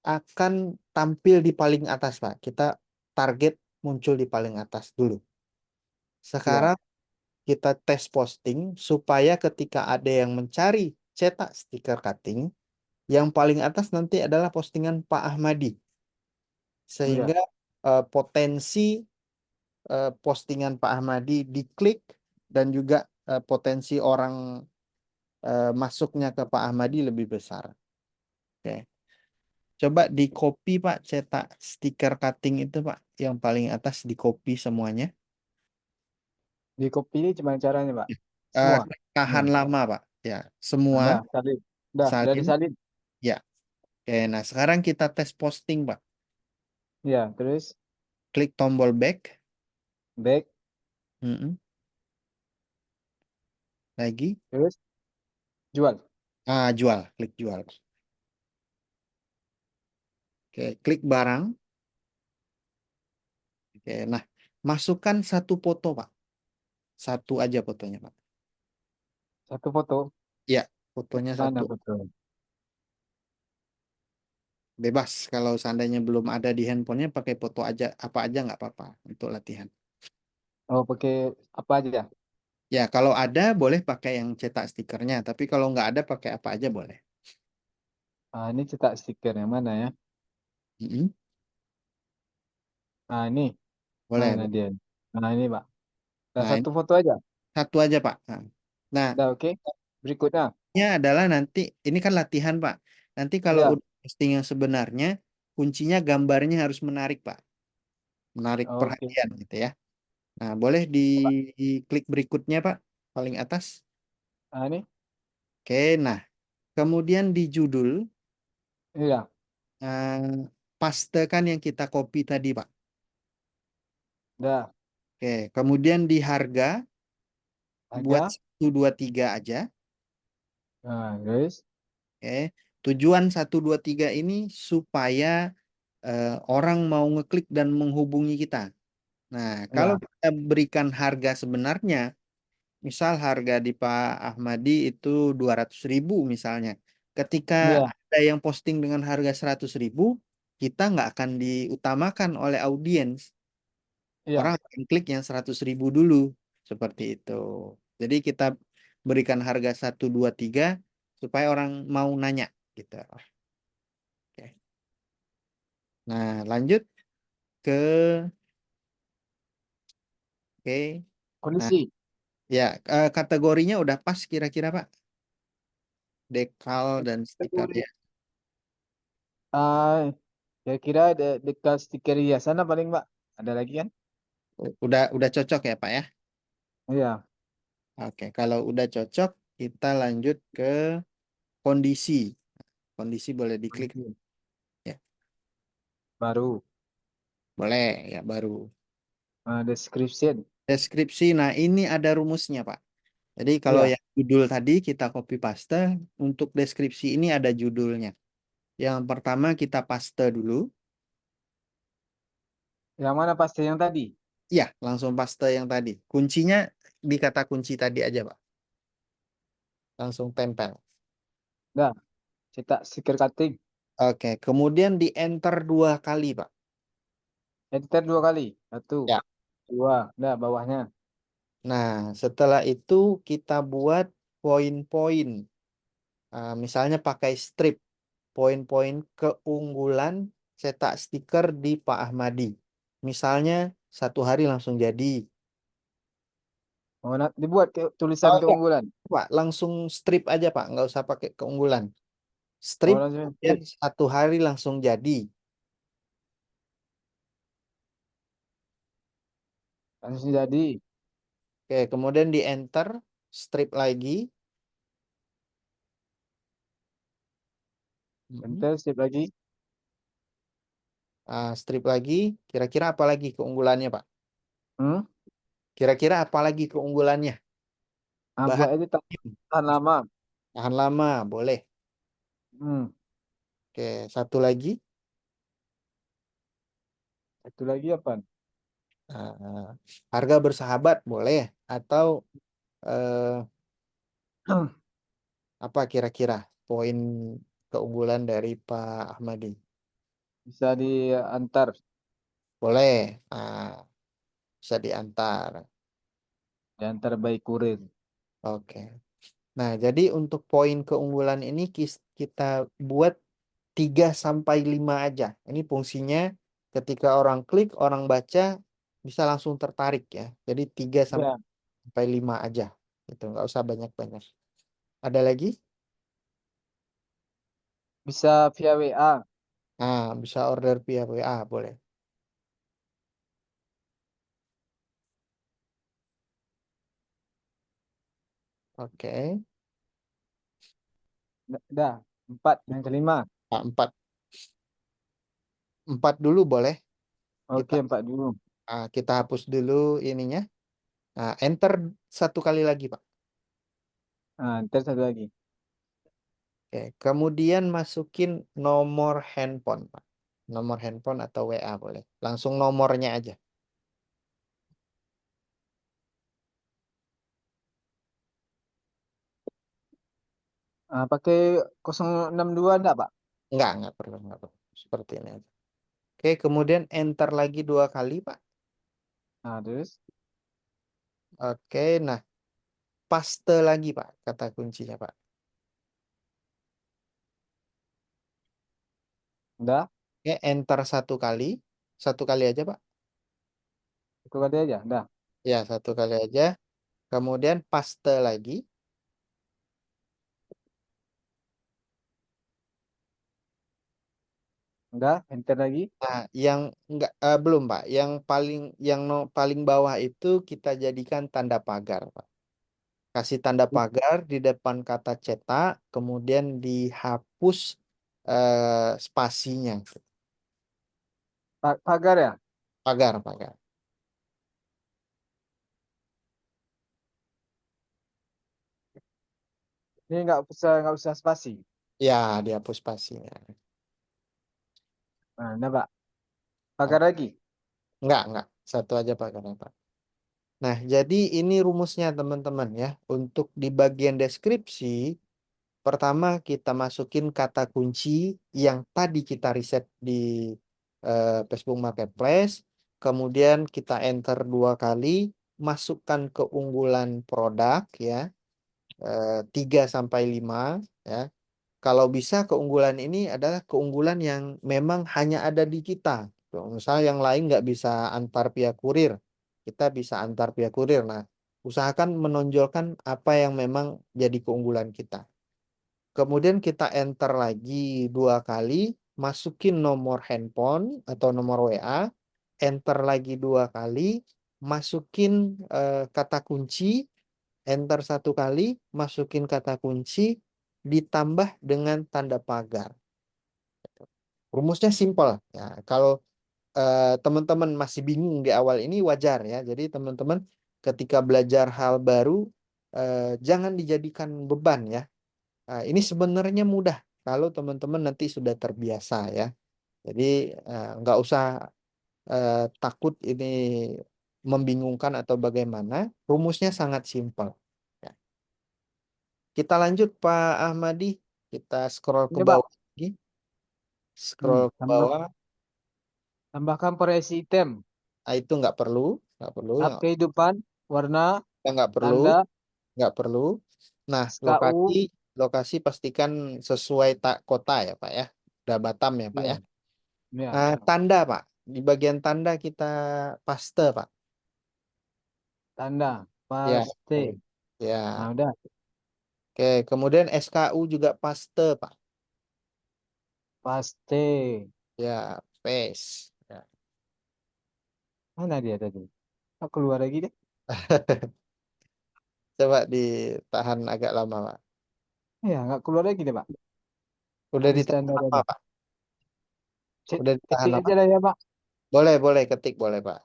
akan tampil di paling atas, Pak. Kita target muncul di paling atas dulu. Siap. Sekarang kita tes posting supaya ketika ada yang mencari cetak stiker cutting, yang paling atas nanti adalah postingan Pak Ahmadi. Oh iya. Sehingga potensi postingan Pak Ahmadi diklik dan juga potensi orang masuknya ke Pak Ahmadi lebih besar. Oke. Coba di copy, Pak, cetak stiker cutting itu, Pak, yang paling atas di copy semuanya. Di kopi ini cuma caranya Pak. Eh, Semua. Tahan Semua. lama, Pak. Ya, semua Ada salin. Udah salin. disalin. Ya. Oke, nah sekarang kita tes posting, Pak. Ya, terus Klik tombol back. back, Mm-mm. Lagi. terus jual. Jual. Klik jual. Oke, klik barang. Oke, nah masukkan satu foto, Pak. Satu aja fotonya, Pak. Satu foto. Ya, fotonya Mana satu. foto? Bebas. Kalau seandainya belum ada di handphonenya, pakai foto aja. Apa aja nggak apa-apa untuk latihan. Oh, pakai apa aja? Ya, kalau ada boleh pakai yang cetak stikernya. Tapi kalau nggak ada, pakai apa aja boleh. Ini cetak stiker yang mana ya? Mm-mm. Ini Boleh, mana boleh. dia? Ini Pak. Nah, Nah, ini satu foto aja. satu aja, Pak. Nah, Udah oke. Berikutnya. ini adalah nanti, ini kan latihan, Pak. Nanti kalau Ya. udah posting yang sebenarnya, kuncinya gambarnya harus menarik, Pak. Menarik Oke. perhatian gitu ya. Nah, boleh di klik berikutnya, Pak. Paling atas. Ini. Oke, nah. Kemudian di judul, Iya. pastekan yang kita copy tadi, Pak. Udah. Oke, kemudian di harga, buat Harga. 1, 2, 3 aja. Nah, guys. Oke, tujuan 1, 2, 3 ini supaya orang mau ngeklik dan menghubungi kita. Nah, kalau Ya. kita berikan harga sebenarnya, misal harga di Pak Ahmadi itu 200.000 misalnya. Ketika Iya. ada yang posting dengan harga 100.000, kita nggak akan diutamakan oleh audiens. Iya. Orang akan klik yang 100.000 dulu. Seperti itu. Jadi kita berikan harga 1, 2, 3 supaya orang mau nanya gitu. Oke. Nah, lanjut ke oke. Nah, Kondisi. ya kategorinya udah pas kira-kira, Pak. Dekal dan stiker Kategori. ya. Kira-kira ada dekat stiker hiasan apa paling Mbak? Ada lagi kan? Udah cocok ya, Pak ya. Iya. Oke, kalau udah cocok, kita lanjut ke kondisi. Kondisi boleh diklik Kondisi. ya. Baru. Boleh ya baru. Description. Deskripsi. Nah, ini ada rumusnya, Pak. Jadi kalau Iya. yang judul tadi kita copy paste, untuk deskripsi ini ada judulnya. Yang pertama kita paste dulu. Yang mana pasti yang tadi? Ya, langsung paste yang tadi. Kuncinya di kata kunci tadi aja, Pak. Langsung tempel. Dah, cetak stiker cutting. Oke, kemudian di enter 2 kali, Pak. Enter 2 kali. 1, Ya. 2. Dah, bawahnya. Nah, setelah itu kita buat poin-poin. Misalnya pakai strip. Poin-poin keunggulan cetak stiker di Pak Ahmadi. Misalnya 1 hari langsung jadi. Oh, nak dibuat tulisan Oh, enggak, keunggulan. Pak. Langsung strip aja, Pak. Nggak usah pakai keunggulan. Oh, Strip, langsung kemudian strip. 1 hari langsung jadi. Langsung jadi. Oke, kemudian di enter, strip lagi. Enter strip lagi. Strip lagi. Kira-kira apa lagi keunggulannya, Pak? Hmm? Kira-kira apa lagi keunggulannya? Bahan Buat itu tahan lama. tahan lama, boleh. Hmm. Oke, 1 lagi. Satu lagi apa? Ah, harga bersahabat, boleh. Atau eh, apa kira-kira poin keunggulan dari Pak Ahmadi? Bisa diantar. Boleh. Bisa diantar. Diantar by kurir. Oke. Nah, jadi untuk poin keunggulan ini kita buat 3 sampai 5 aja. Ini fungsinya ketika orang klik, orang baca bisa langsung tertarik ya. Jadi 3 Ya, sampai 5 aja. Itu nggak usah banyak-banyak. Ada lagi? bisa via WA. Nah, bisa order via WA, boleh. Oke. Dah, 4. Yang kelima. 4. 4 dulu boleh. Kita Oke, 4 dulu. kita hapus dulu ininya. Enter 1 kali lagi, Pak. Enter satu lagi. Oke, kemudian masukin nomor handphone, Pak. Nomor handphone atau WA boleh. Langsung nomornya aja. Pakai 062 enggak, Pak? Enggak perlu, enggak perlu. Seperti ini aja. Oke, kemudian enter lagi 2 kali, Pak. Terus. Oke, nah paste lagi, Pak, kata kuncinya, Pak. Udah, Oke, enter 1 kali. 1 kali aja, Pak. itu kali aja. Udah. Ya, 1 kali aja. Kemudian paste lagi. Udah, enter lagi. Nah, yang enggak belum, Pak. Yang paling bawah itu kita jadikan tanda pagar, Pak. Kasih tanda pagar di depan kata cetak, kemudian dihapus spasinya. Pagar ya? Pagar. Ini nggak usah spasi. Ya, dihapus spasinya. Udah, Pak. Oh, Pagar lagi. enggak. 1 aja pagarnya, Pak. Nah, jadi ini rumusnya, teman-teman ya. Untuk di bagian deskripsi, pertama kita masukin kata kunci yang tadi kita riset di Facebook Marketplace. Kemudian kita enter 2 kali, masukkan keunggulan produk ya, 3 sampai 5 ya. Kalau bisa keunggulan ini adalah keunggulan yang memang hanya ada di kita. Tuh, misal yang lain nggak bisa antar via kurir, kita bisa antar via kurir. Nah, usahakan menonjolkan apa yang memang jadi keunggulan kita. Kemudian kita enter lagi 2 kali, masukin nomor handphone atau nomor WA, enter lagi 2 kali, masukin kata kunci, enter 1 kali, masukin kata kunci, ditambah dengan tanda pagar. Rumusnya simpel ya. Kalau teman-teman masih bingung di awal ini wajar ya. Jadi teman-teman ketika belajar hal baru, jangan dijadikan beban ya. Ini sebenarnya mudah kalau teman-teman nanti sudah terbiasa ya. Jadi nggak usah takut ini membingungkan atau bagaimana. Rumusnya sangat simpel. Ya. Kita lanjut Pak Ahmadi. Kita scroll ke Ini, Pak. bawah lagi. Scroll ke bawah. Tambahkan variasi item. Itu nggak perlu. Hak kehidupan, warna, Nggak perlu. tanda, Nggak perlu. Nah, SKU. lokasi pastikan sesuai kota ya Pak ya. Udah Batam ya Pak Iya. ya. Iya. Nah, tanda Pak. Di bagian tanda kita paste Pak. Tanda, Ya. paste. Ya. Nah, udah. Oke, kemudian SKU juga paste Pak. Paste. Ya, paste. Ya. Mana dia tadi? Oh, keluar lagi deh. Coba ditahan agak lama Pak. Ya, nggak keluar lagi deh, Pak. Udah Di ditahan standar lama aja. Pak. Udah ditahan Ketik lama. aja lah ya, Pak. Boleh ketik boleh Pak.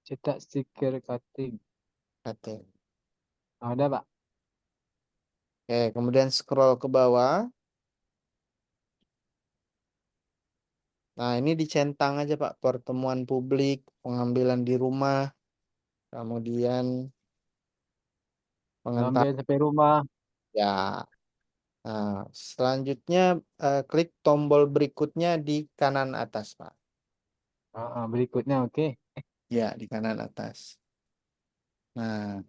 Cetak stiker cutting. Ketik. Nah, udah, Pak. Oke, kemudian scroll ke bawah. Nah, ini dicentang aja Pak, pertemuan publik, pengambilan di rumah, kemudian pengantar. Sampai sampai rumah. Ya. Nah, selanjutnya klik tombol berikutnya di kanan atas Pak. Berikutnya, oke. Ya, di kanan atas. Nah,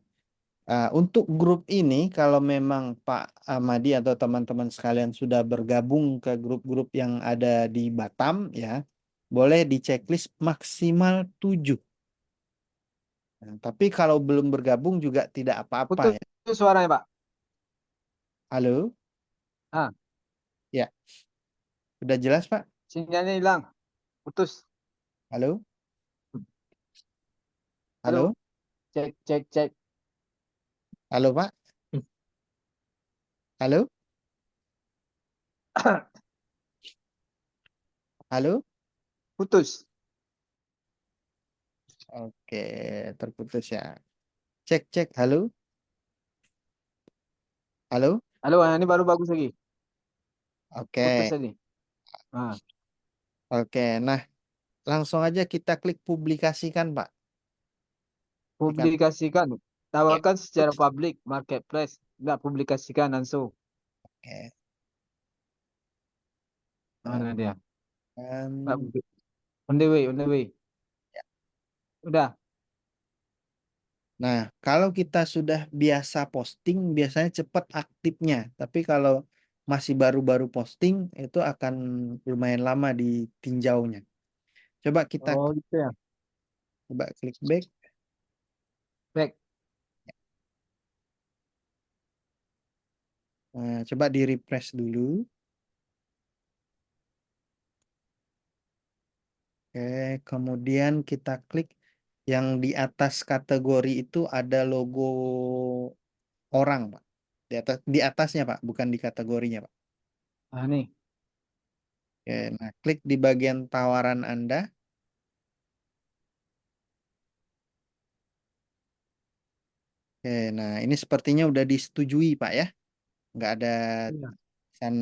untuk grup ini, kalau memang Pak Ahmadi atau teman-teman sekalian sudah bergabung ke grup-grup yang ada di Batam, ya, boleh di checklist maksimal 7. Nah, tapi kalau belum bergabung juga tidak apa-apa Putus ya. suaranya, Pak. Halo? Ah, Ya, sudah jelas Pak? sinyalnya hilang. Putus. Halo? Halo. Halo? Cek, cek, cek. Halo Pak? Halo? Halo? Putus. Oke, terputus ya. Cek, cek. Halo? Halo? Halo, ini baru bagus lagi. Putus Oke, tadi. Ah, oke. Nah, langsung aja kita klik publikasikan, Pak. publikasikan. Tawarkan secara publik, marketplace. Nggak publikasikan langsung. Oke. Mana dia? Nggak, Um, on the way, on the way. Udah. Nah, kalau kita sudah biasa posting, biasanya cepat aktifnya. Tapi kalau masih baru-baru posting, itu akan lumayan lama ditinjaunya. Coba kita Oh, gitu ya. coba klik back. Back. Nah, coba di refresh dulu. Oke, kemudian kita klik yang di atas kategori itu ada logo orang, Pak. Di atasnya, Pak, bukan di kategorinya, Pak. Nah, nih. Oke, nah klik di bagian tawaran Anda. Oke, nah ini sepertinya udah disetujui, Pak ya. Nggak ada Iya. tulisan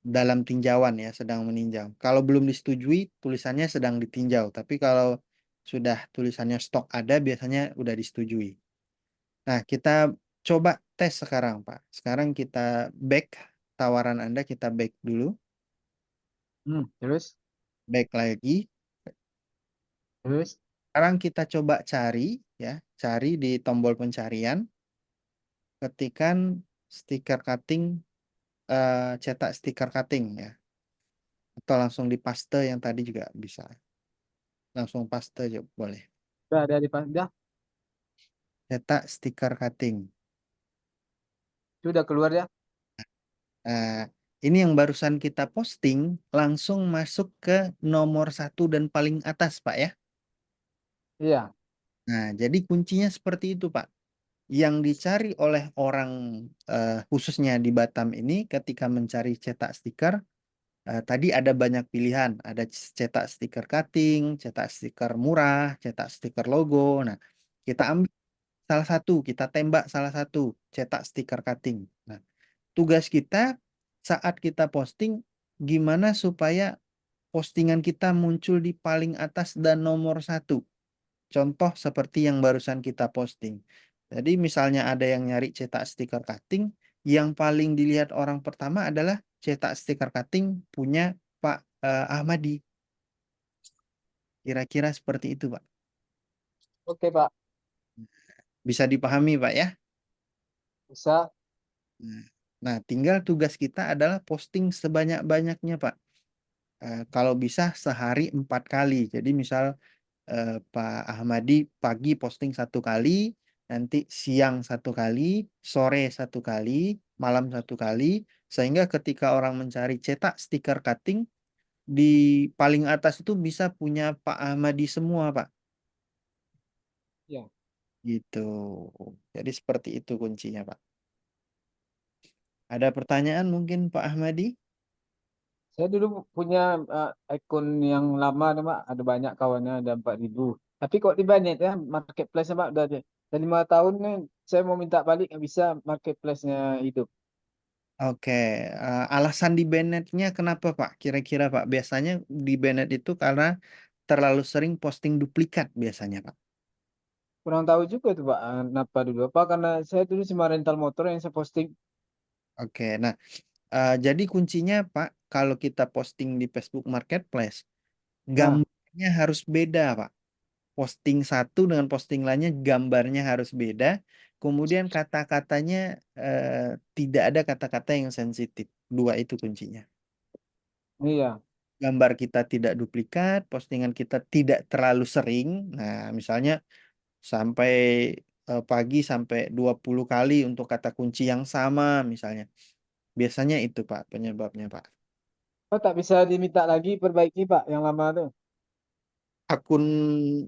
dalam tinjauan ya, sedang meninjau. Kalau belum disetujui, tulisannya sedang ditinjau. Tapi kalau sudah tulisannya stok ada, biasanya udah disetujui. Nah, kita coba tes sekarang, Pak. Sekarang kita back tawaran Anda, kita back dulu. Terus, Back lagi. terus. Sekarang kita coba cari ya, cari di tombol pencarian, ketikan stiker cutting, cetak stiker cutting ya, atau langsung di paste yang tadi juga bisa, langsung paste aja boleh. Udah ada di udah. Cetak stiker cutting. Sudah keluar ya. Ini yang barusan kita posting langsung masuk ke nomor 1 dan paling atas, Pak ya. Iya. Nah, jadi kuncinya seperti itu, Pak. Yang dicari oleh orang khususnya di Batam ini ketika mencari cetak stiker Tadi ada banyak pilihan, ada cetak stiker cutting, cetak stiker murah, cetak stiker logo. Nah, kita ambil salah satu, kita tembak salah satu, cetak stiker cutting. Nah, tugas kita saat kita posting, gimana supaya postingan kita muncul di paling atas dan nomor satu. Contoh seperti yang barusan kita posting. Jadi misalnya ada yang nyari cetak stiker cutting, yang paling dilihat orang pertama adalah cetak stiker cutting punya Pak Ahmadi. Kira-kira seperti itu, Pak. Oke, Pak. Bisa dipahami, Pak ya? Bisa. Nah, tinggal tugas kita adalah posting sebanyak-banyaknya, Pak. Kalau bisa sehari 4 kali. Jadi misal Pak Ahmadi pagi posting 1 kali, nanti siang 1 kali, sore 1 kali, malam 1 kali, sehingga ketika orang mencari cetak stiker cutting, di paling atas itu bisa punya Pak Ahmadi semua, Pak. Ya. Gitu. Jadi seperti itu kuncinya, Pak. Ada pertanyaan mungkin Pak Ahmadi? Saya dulu punya akun yang lama tuh, Pak. Ada banyak kawannya, ada 4.000. Tapi kok di banned ya marketplace, Pak. Udah 5 tahun nih saya mau minta balik nggak bisa, marketplace-nya hidup. Oke, alasan di banned-nya kenapa Pak? Kira-kira Pak, biasanya di banned itu karena terlalu sering posting duplikat biasanya Pak. Kurang tahu juga tuh, Pak. Kenapa dulu? Apa karena saya dulu cuma rental motor yang saya posting. Oke, nah jadi kuncinya Pak, kalau kita posting di Facebook Marketplace, Nah, gambarnya harus beda Pak. Posting satu dengan posting lainnya gambarnya harus beda. Kemudian kata-katanya tidak ada kata-kata yang sensitif. Dua itu kuncinya. iya. Gambar kita tidak duplikat, postingan kita tidak terlalu sering. Nah, misalnya sampai pagi sampai 20 kali untuk kata kunci yang sama misalnya. Biasanya itu Pak penyebabnya Pak. Oh, tak bisa diminta lagi perbaiki, Pak, yang lama tuh. Akun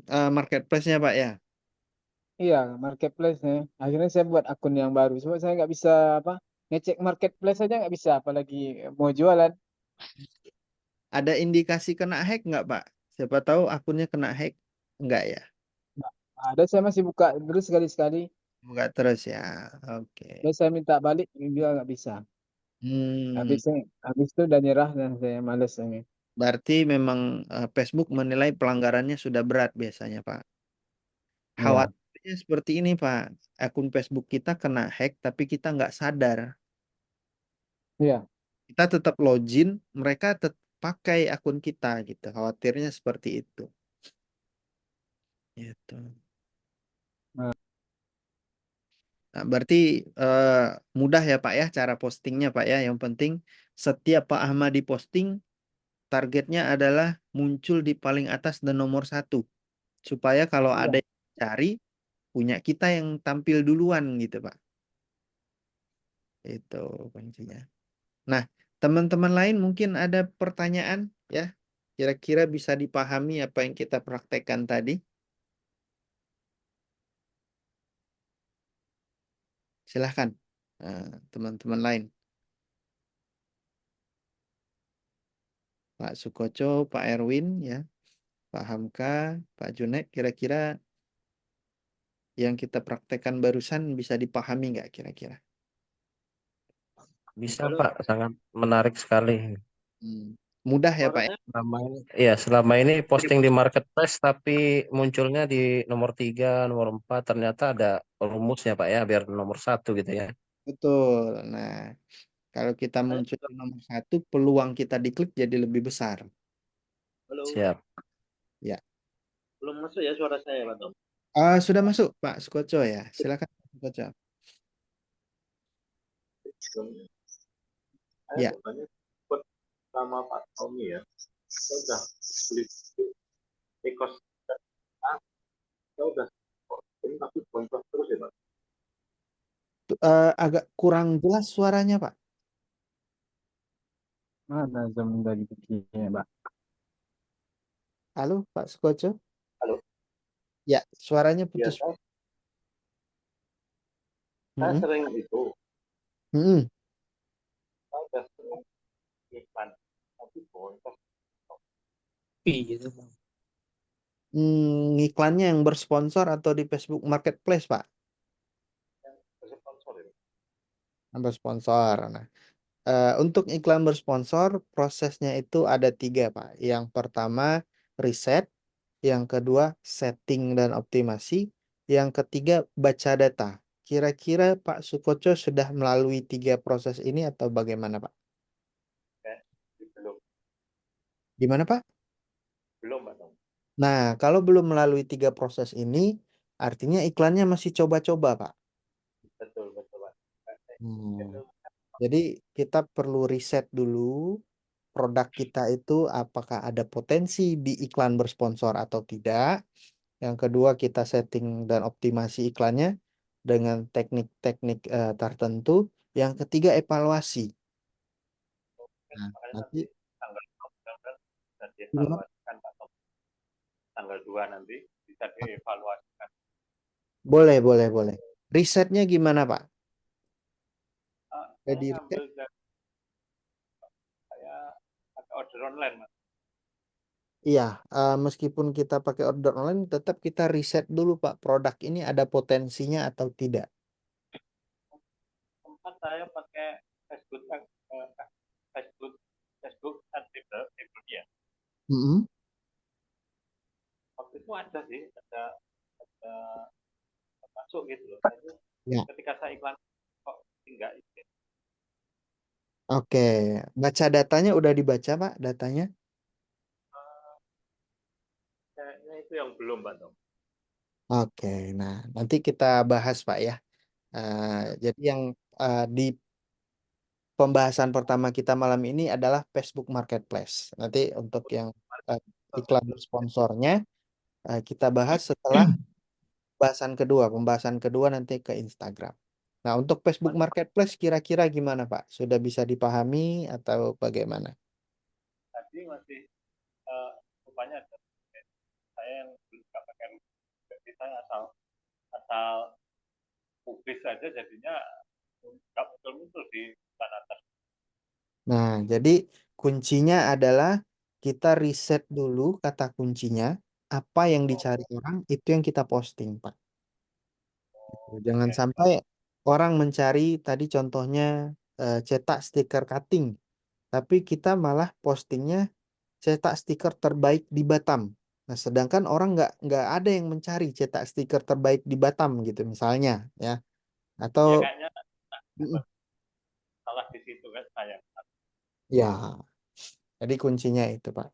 marketplace-nya Pak ya. Iya, marketplace nih. Akhirnya saya buat akun yang baru. Cuma saya nggak bisa apa ngecek marketplace saja nggak bisa, apalagi mau jualan. Ada indikasi kena hack nggak Pak? Siapa tahu akunnya kena hack. Enggak ya? Nggak ada, saya masih buka terus sekali-sekali. Enggak terus ya. Oke. Terus saya minta balik juga nggak bisa. Hmm, Habis itu udah nyerah dan saya males ini. berarti memang Facebook menilai pelanggarannya sudah berat biasanya Pak. Iya, Khawatirnya seperti ini Pak. Akun Facebook kita kena hack tapi kita nggak sadar. iya. Kita tetap login, mereka tetap pakai akun kita gitu. Khawatirnya seperti itu. Gitu. Nah, Nah, berarti mudah ya Pak ya cara postingnya Pak ya. Yang penting setiap Pak Ahmadi posting targetnya adalah muncul di paling atas dan nomor satu. Supaya kalau ada iya. yang cari, punya kita yang tampil duluan gitu Pak. Itu kuncinya. Nah, teman-teman lain mungkin ada pertanyaan ya. Kira-kira bisa dipahami apa yang kita praktekkan tadi. Silahkan teman-teman lain. Pak Sukoco, Pak Erwin ya, Pak Hamka, Pak Junet, kira-kira yang kita praktekkan barusan bisa dipahami nggak kira-kira? Bisa Pak, sangat menarik sekali. Hmm. Mudah ya Pak ya? Selama ini posting di marketplace tapi munculnya di nomor 3, nomor 4 ternyata ada rumusnya Pak ya, biar nomor 1 gitu ya. Betul. Nah, kalau kita muncul di nomor satu, peluang kita diklik jadi lebih besar. Halo, Siap. Ya. belum masuk ya suara saya, Pak Tom? Sudah masuk Pak Sukoco ya. Silakan Pak Sukoco. Saya Ya. bukannya ikut sama Pak Tommy ya. Saya udah beli ekos, saya udah ini tapi boncos terus ya, Pak. Agak kurang jelas suaranya Pak. Mana jam dari begini, Pak? Halo Pak Sukoco. Halo, Ya, suaranya ya putus. saya Mm-mm. sering itu, Mm-mm. saya udah sering iklan itu invest Iya, Bang. Iklannya yang bersponsor atau di Facebook Marketplace, Pak? yang bersponsor itu. Yang bersponsor. Nah, untuk iklan bersponsor, prosesnya itu ada 3, Pak. Yang pertama, riset. Yang kedua, setting dan optimasi. Yang ketiga, baca data. Kira-kira Pak Sukoco sudah melalui 3 proses ini atau bagaimana, Pak? Belum Gimana, Pak? Pak Tom. Nah, kalau belum melalui 3 proses ini, artinya iklannya masih coba-coba, Pak. Betul Pak. Hmm. Jadi kita perlu riset dulu produk kita itu apakah ada potensi di iklan bersponsor atau tidak. Yang kedua kita setting dan optimasi iklannya dengan teknik-teknik tertentu. Yang ketiga evaluasi. Nah, Makanya nanti nanti tanggal 2 bisa gimana? dievaluasikan Pak Tom. Tanggal 2 nanti bisa dievaluasikan. Boleh, boleh, boleh. Risetnya gimana, Pak? Saya Jadi ngambil dari saya pakai order online Mas. iya, meskipun kita pakai order online, tetap kita riset dulu Pak, produk ini ada potensinya atau tidak. Tempat saya pakai Facebook Facebook Facebook and Twitter ya. Mm-mm. Waktu itu ada sih, ada masuk gitu loh. Tapi Ya, ketika saya iklan kok enggak gitu. oke. Baca datanya udah dibaca Pak, datanya? Kayaknya itu yang belum Pak Tom. Oke, nah nanti kita bahas Pak ya. Jadi yang di pembahasan pertama kita malam ini adalah Facebook Marketplace. Nanti untuk yang iklan sponsornya kita bahas setelah pembahasan kedua nanti ke Instagram. Nah, untuk Facebook Marketplace kira-kira gimana, Pak? Sudah bisa dipahami atau bagaimana? Tadi masih rupanya ada saya yang belum pakai jadi saya asal publis saja jadinya nggak muncul di depan atas. Nah, jadi kuncinya adalah kita riset dulu kata kuncinya, apa yang dicari orang, itu yang kita posting, Pak. Jangan sampai orang mencari tadi contohnya cetak stiker cutting, tapi kita malah postingnya cetak stiker terbaik di Batam. Nah, sedangkan orang nggak ada yang mencari cetak stiker terbaik di Batam gitu misalnya, ya. Atau Ya kayaknya Mm, salah di situ kan saya. ya, jadi kuncinya itu, Pak.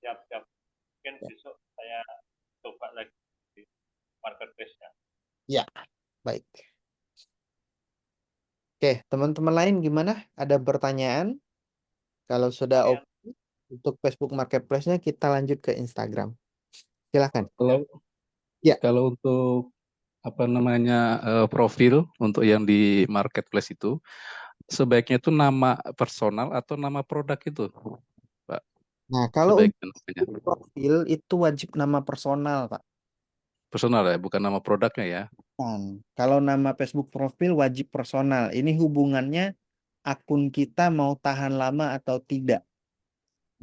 Siap-siap. Mungkin Ya, besok saya coba lagi di marketplace-nya. ya, baik. Oke, teman-teman lain gimana? Ada pertanyaan? Kalau sudah Oke, oke untuk Facebook Marketplace-nya kita lanjut ke Instagram. Silakan. Kalau Ya. kalau untuk apa namanya profil untuk yang di marketplace itu sebaiknya itu nama personal atau nama produk itu, Pak? Nah, kalau Sebaiknya untuk namanya profil itu wajib nama personal, Pak. personal ya, bukan nama produknya ya. Kalau nama Facebook profil wajib personal. Ini hubungannya akun kita mau tahan lama atau tidak.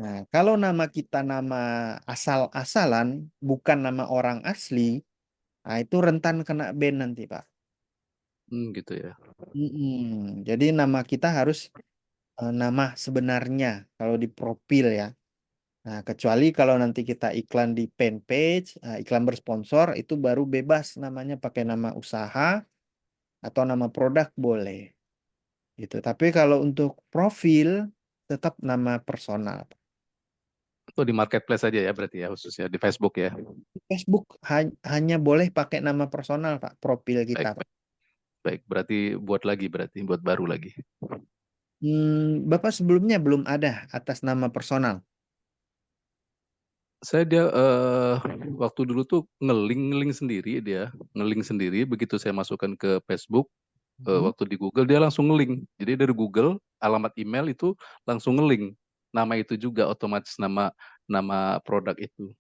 Nah, kalau nama kita nama asal-asalan, bukan nama orang asli, nah itu rentan kena ban nanti, Pak. Gitu ya. Jadi nama kita harus nama sebenarnya kalau di profil ya. Nah, kecuali kalau nanti kita iklan di fanpage, iklan bersponsor, itu baru bebas namanya pakai nama usaha atau nama produk boleh. Gitu. Tapi kalau untuk profil tetap nama personal. Itu di marketplace aja ya berarti ya khususnya di Facebook ya. Facebook hanya boleh pakai nama personal, Pak, profil kita, Baik, Pak. baik. Baik, berarti buat baru lagi. Bapak sebelumnya belum ada atas nama personal. Dia waktu dulu tuh ngeling sendiri begitu saya masukkan ke Facebook waktu di Google dia langsung ngeling. Jadi dari Google alamat email itu langsung ngeling nama itu juga otomatis nama nama produk itu.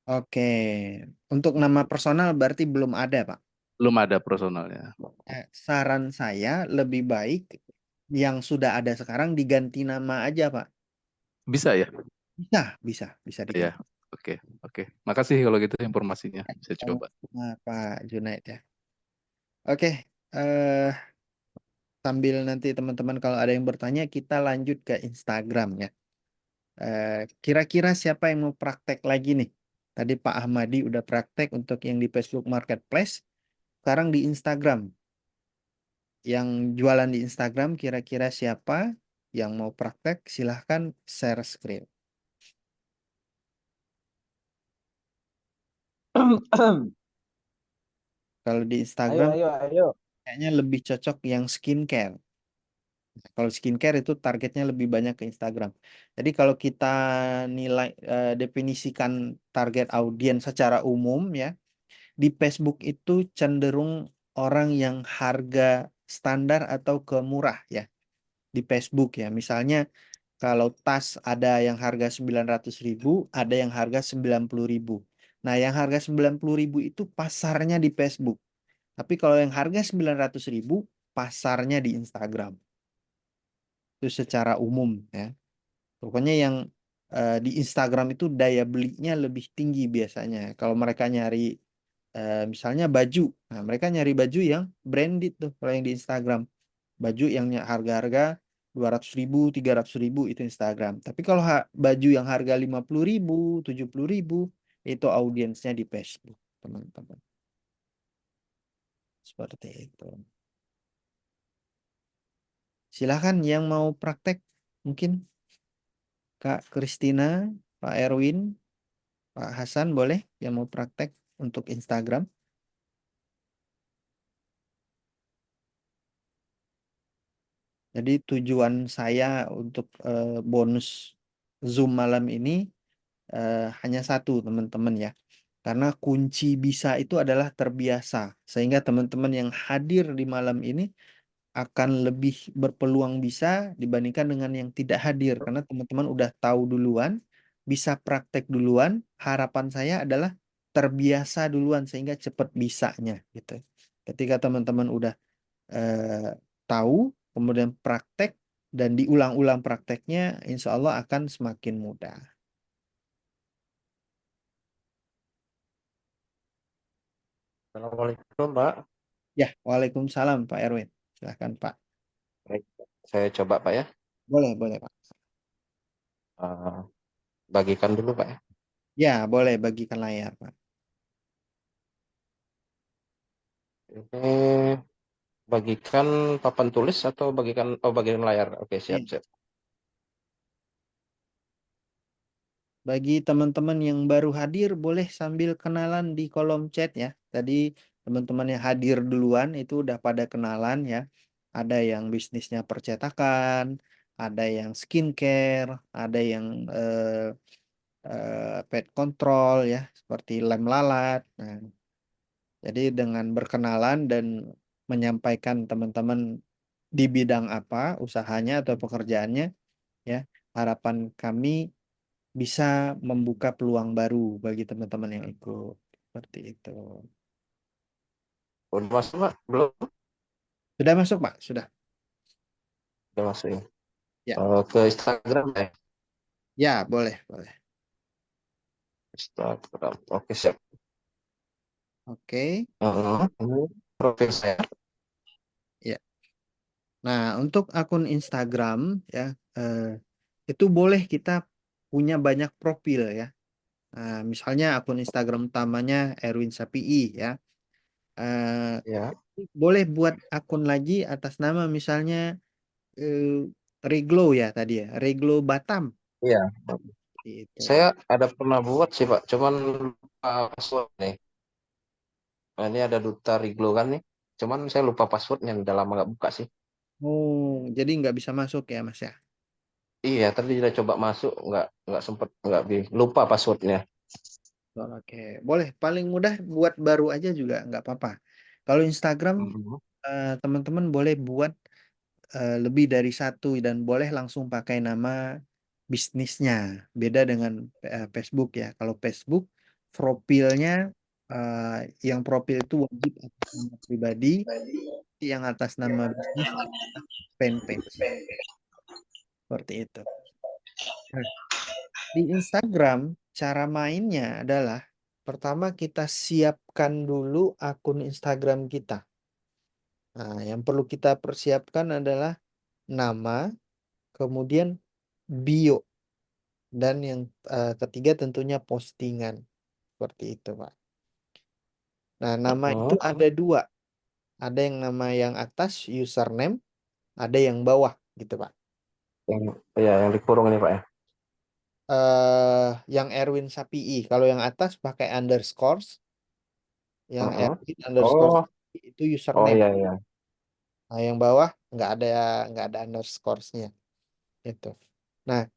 Oke, untuk nama personal berarti belum ada, Pak. Belum ada personalnya. Saran saya lebih baik yang sudah ada sekarang diganti nama aja, Pak. Bisa ya? Bisa Ya, diganti. oke, oke. Makasih kalau gitu informasinya. Saya coba. Sama Pak Junaid ya. Oke, eh sambil nanti teman-teman kalau ada yang bertanya, kita lanjut ke Instagram ya. Kira-kira siapa yang mau praktek lagi nih? Tadi Pak Ahmadi udah praktek untuk yang di Facebook Marketplace. Sekarang di Instagram. Yang jualan di Instagram kira-kira siapa yang mau praktek? Silahkan share screen. Kalau di Ayo, Instagram ayo. kayaknya lebih cocok yang skincare. Kalau skincare itu targetnya lebih banyak ke Instagram. Jadi kalau kita nilai definisikan target audiens secara umum ya, di Facebook itu cenderung orang yang harga standar atau ke murah ya di Facebook ya. Misalnya kalau tas ada yang harga 900.000, ada yang harga 90.000. Nah, yang harga 90.000 itu pasarnya di Facebook. Tapi kalau yang harga 900.000, pasarnya di Instagram. Itu secara umum ya. Pokoknya yang di Instagram itu daya belinya lebih tinggi biasanya. Kalau mereka nyari misalnya baju, nah mereka nyari baju yang branded tuh kalau yang di Instagram. Baju yang harga-harga 200.000, 300.000 itu Instagram. Tapi kalau baju yang harga 50.000, 70.000 itu audiensnya di Facebook, teman-teman. Seperti itu. Silahkan yang mau praktek mungkin Kak Kristina, Pak Erwin, Pak Hasan boleh yang mau praktek untuk Instagram. Jadi tujuan saya untuk bonus Zoom malam ini hanya satu teman-teman ya. Karena kunci bisa itu adalah terbiasa. Sehingga teman-teman yang hadir di malam ini akan lebih berpeluang bisa dibandingkan dengan yang tidak hadir. Karena teman-teman udah tahu duluan, bisa praktek duluan. Harapan saya adalah terbiasa duluan sehingga cepat bisanya gitu. Ketika teman-teman udah tahu, kemudian praktek dan diulang-ulang prakteknya, insya Allah akan semakin mudah. Assalamualaikum, Pak. Ya, Waalaikumsalam Pak Erwin. Silahkan Pak. Baik, saya coba, Pak ya. Boleh Pak. Eh, bagikan dulu, Pak ya. Ya, boleh bagikan layar Pak. Ini bagikan papan tulis atau bagikan layar? Oke, Ya. siap. Bagi teman-teman yang baru hadir, boleh sambil kenalan di kolom chat ya. Tadi teman-teman yang hadir duluan itu udah pada kenalan ya. Ada yang bisnisnya percetakan, ada yang skincare, ada yang pet control ya, seperti lem lalat. Nah, jadi dengan berkenalan dan menyampaikan teman-teman di bidang apa usahanya atau pekerjaannya ya, harapan kami bisa membuka peluang baru bagi teman-teman yang ikut. Seperti itu. Udah masuk, Pak? Belum? Sudah masuk, Pak? Sudah. Udah masuk ya. Ya. Ke Instagram ya. Ya, boleh. Instagram. Oke, siap. Oke. Ini profil saya. Ya. Nah, untuk akun Instagram ya, itu boleh kita punya banyak profil ya. Nah, misalnya akun Instagram utamanya Erwin Sapii ya. Eh, Ya. boleh buat akun lagi atas nama misalnya eh, Reglo ya tadi ya, Reglo Batam. Iya. Itu. Saya ada pernah buat sih, Pak. Cuman lupa password nih. Nah, ini ada Duta Riglo kan nih. Cuman saya lupa passwordnya. Udah lama nggak buka sih. Oh, jadi nggak bisa masuk ya, Mas ya? Iya, tadi udah coba masuk. Nggak sempet. Lupa passwordnya. Oke, boleh. Paling mudah buat baru aja juga nggak apa-apa. Kalau Instagram, Mhm. teman-teman boleh buat lebih dari satu dan boleh langsung pakai nama bisnisnya. Beda dengan Facebook ya. Kalau Facebook, profilnya eh, yang profil itu wajib atas nama pribadi, yang atas nama bisnis fanpage. Seperti itu. Nah, di Instagram cara mainnya adalah pertama kita siapkan dulu akun Instagram kita. Nah, yang perlu kita persiapkan adalah nama, kemudian bio, dan yang ketiga tentunya postingan. Seperti itu, Pak. Nah, nama itu ada dua. Ada yang nama yang atas username, ada yang bawah gitu, Pak. yang dikurung ini Pak ya. Yang Erwin Sapii. Kalau yang atas pakai underscores, yang Erwin underscore Oh, itu oh username. iya iya. Nah, yang bawah nggak ada underscoresnya itu. Nah,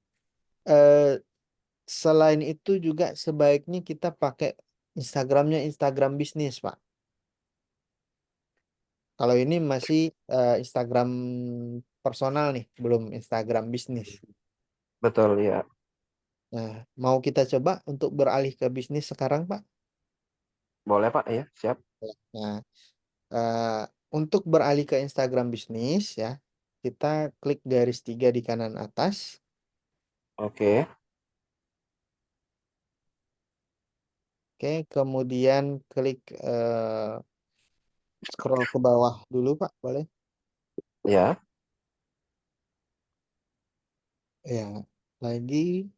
selain itu juga sebaiknya kita pakai Instagramnya Instagram bisnis, Pak. Kalau ini masih Instagram personal nih, belum Instagram bisnis. Betul ya. Nah, mau kita coba untuk beralih ke bisnis sekarang, Pak? Boleh Pak ya, siap. Nah, eh, untuk beralih ke Instagram bisnis ya, kita klik garis 3 di kanan atas. Oke. Oke, kemudian klik scroll ke bawah dulu, Pak, boleh? Ya, Ya, lagi.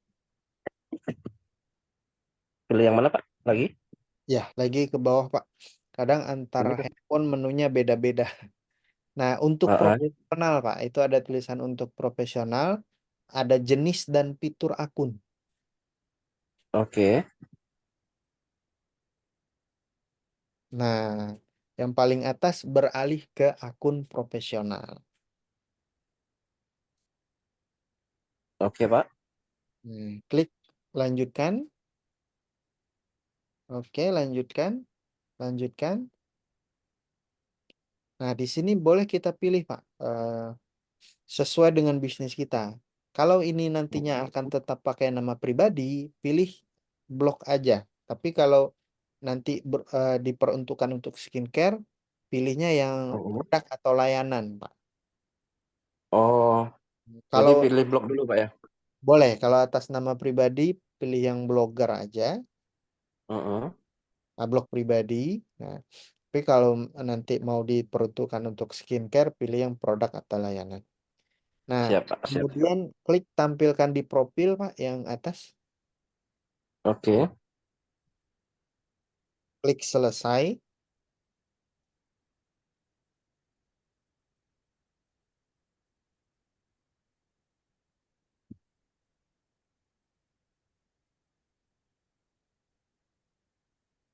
pilih yang mana Pak? Lagi? Ya, lagi ke bawah, Pak. Kadang antara Ini kan. handphone menunya beda-beda. Nah, untuk Heeh. profesional, Pak, itu ada tulisan untuk profesional, ada jenis dan fitur akun. Oke. Nah, yang paling atas beralih ke akun profesional. Oke Pak. Klik lanjutkan. Oke, lanjutkan. Lanjutkan. Nah, di sini boleh kita pilih, Pak, sesuai dengan bisnis kita. Kalau ini nantinya akan tetap pakai nama pribadi, pilih blog aja. Tapi kalau nanti diperuntukkan untuk skincare, pilihnya yang Mm-mm. produk atau layanan, Pak. Oh, jadi Kalau pilih blog dulu Pak ya. boleh, kalau atas nama pribadi, pilih yang blogger aja, Heeh. blog pribadi. Nah, tapi kalau nanti mau diperuntukkan untuk skincare, pilih yang produk atau layanan. Nah, Siap Pak, siap. kemudian klik tampilkan di profil, Pak, yang atas. Oke. Klik selesai.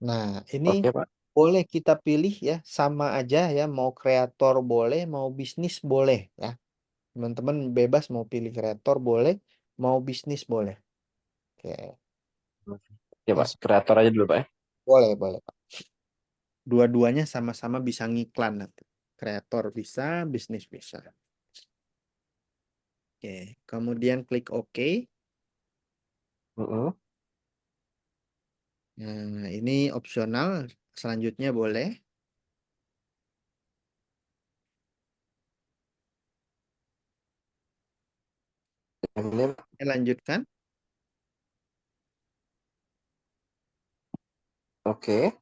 Nah, ini Oke Pak. boleh kita pilih ya, sama aja ya, mau kreator boleh, mau bisnis boleh ya. Teman-teman bebas mau pilih kreator boleh, mau bisnis boleh. Oke, Ya Pak, masuk. kreator aja dulu Pak ya. Boleh, boleh, Pak. Dua-duanya sama-sama bisa ngiklan nanti. Kreator bisa, bisnis bisa. Oke, kemudian klik OK. Heeh. Nah, ini opsional, selanjutnya boleh. Yang ini Lanjutkan. oke.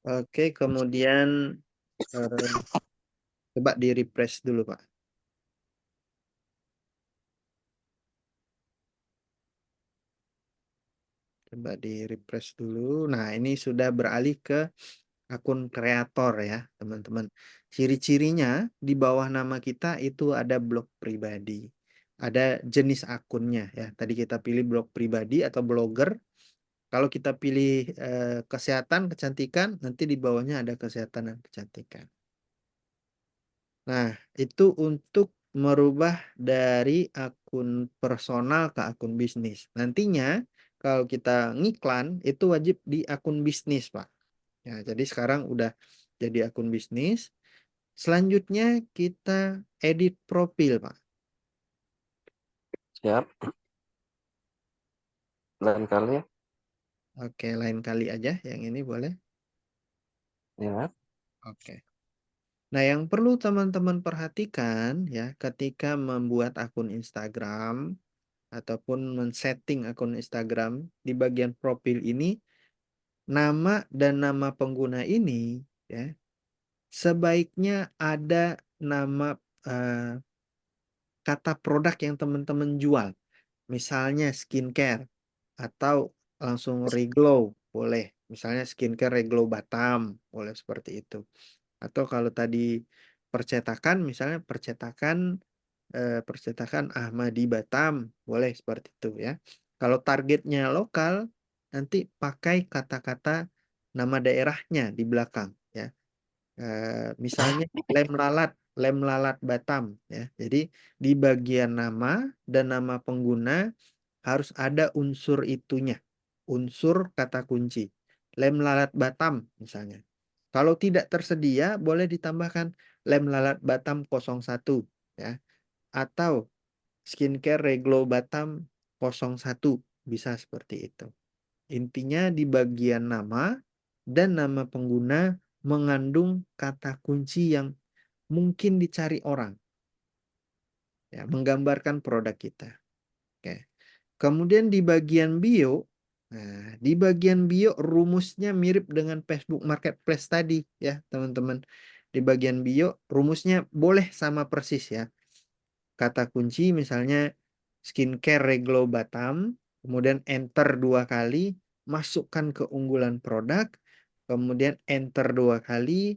Oke, kemudian coba di refresh dulu, Pak. Coba di refresh dulu. Nah, ini sudah beralih ke akun kreator ya, teman-teman. Ciri-cirinya di bawah nama kita itu ada blog pribadi. Ada jenis akunnya ya. Tadi kita pilih blog pribadi atau blogger. Kalau kita pilih kesehatan, kecantikan, nanti di bawahnya ada kesehatan dan kecantikan. Nah, itu untuk merubah dari akun personal ke akun bisnis. Nantinya kalau kita ngiklan itu wajib di akun bisnis, Pak. Ya, jadi sekarang udah jadi akun bisnis. Selanjutnya kita edit profil, Pak. Siap. Lain kali ya. Oke, lain kali aja yang ini boleh. Ya. Oke. Nah, yang perlu teman-teman perhatikan ya ketika membuat akun Instagram, ataupun men-setting akun Instagram, di bagian profil ini, nama dan nama pengguna ini ya sebaiknya ada nama kata produk yang teman-teman jual. Misalnya skincare atau langsung reglow boleh. Misalnya skincare reglow Batam boleh seperti itu. Atau kalau tadi percetakan misalnya percetakan Ahmadi Batam boleh seperti itu ya. Kalau targetnya lokal nanti pakai kata-kata nama daerahnya di belakang ya. Misalnya lem lalat Batam ya. Jadi di bagian nama dan nama pengguna harus ada unsur itunya, unsur kata kunci. Lem lalat Batam misalnya. Kalau tidak tersedia boleh ditambahkan lem lalat Batam 01 ya, atau skincare Reglo Batam 01 bisa seperti itu. Intinya di bagian nama dan nama pengguna mengandung kata kunci yang mungkin dicari orang. Ya, menggambarkan produk kita. Oke. Kemudian di bagian bio, nah di bagian bio rumusnya mirip dengan Facebook Marketplace tadi ya, teman-teman. Di bagian bio rumusnya boleh sama persis ya. Kata kunci misalnya skincare Reglo Batam, kemudian enter 2 kali, masukkan keunggulan produk, kemudian enter 2 kali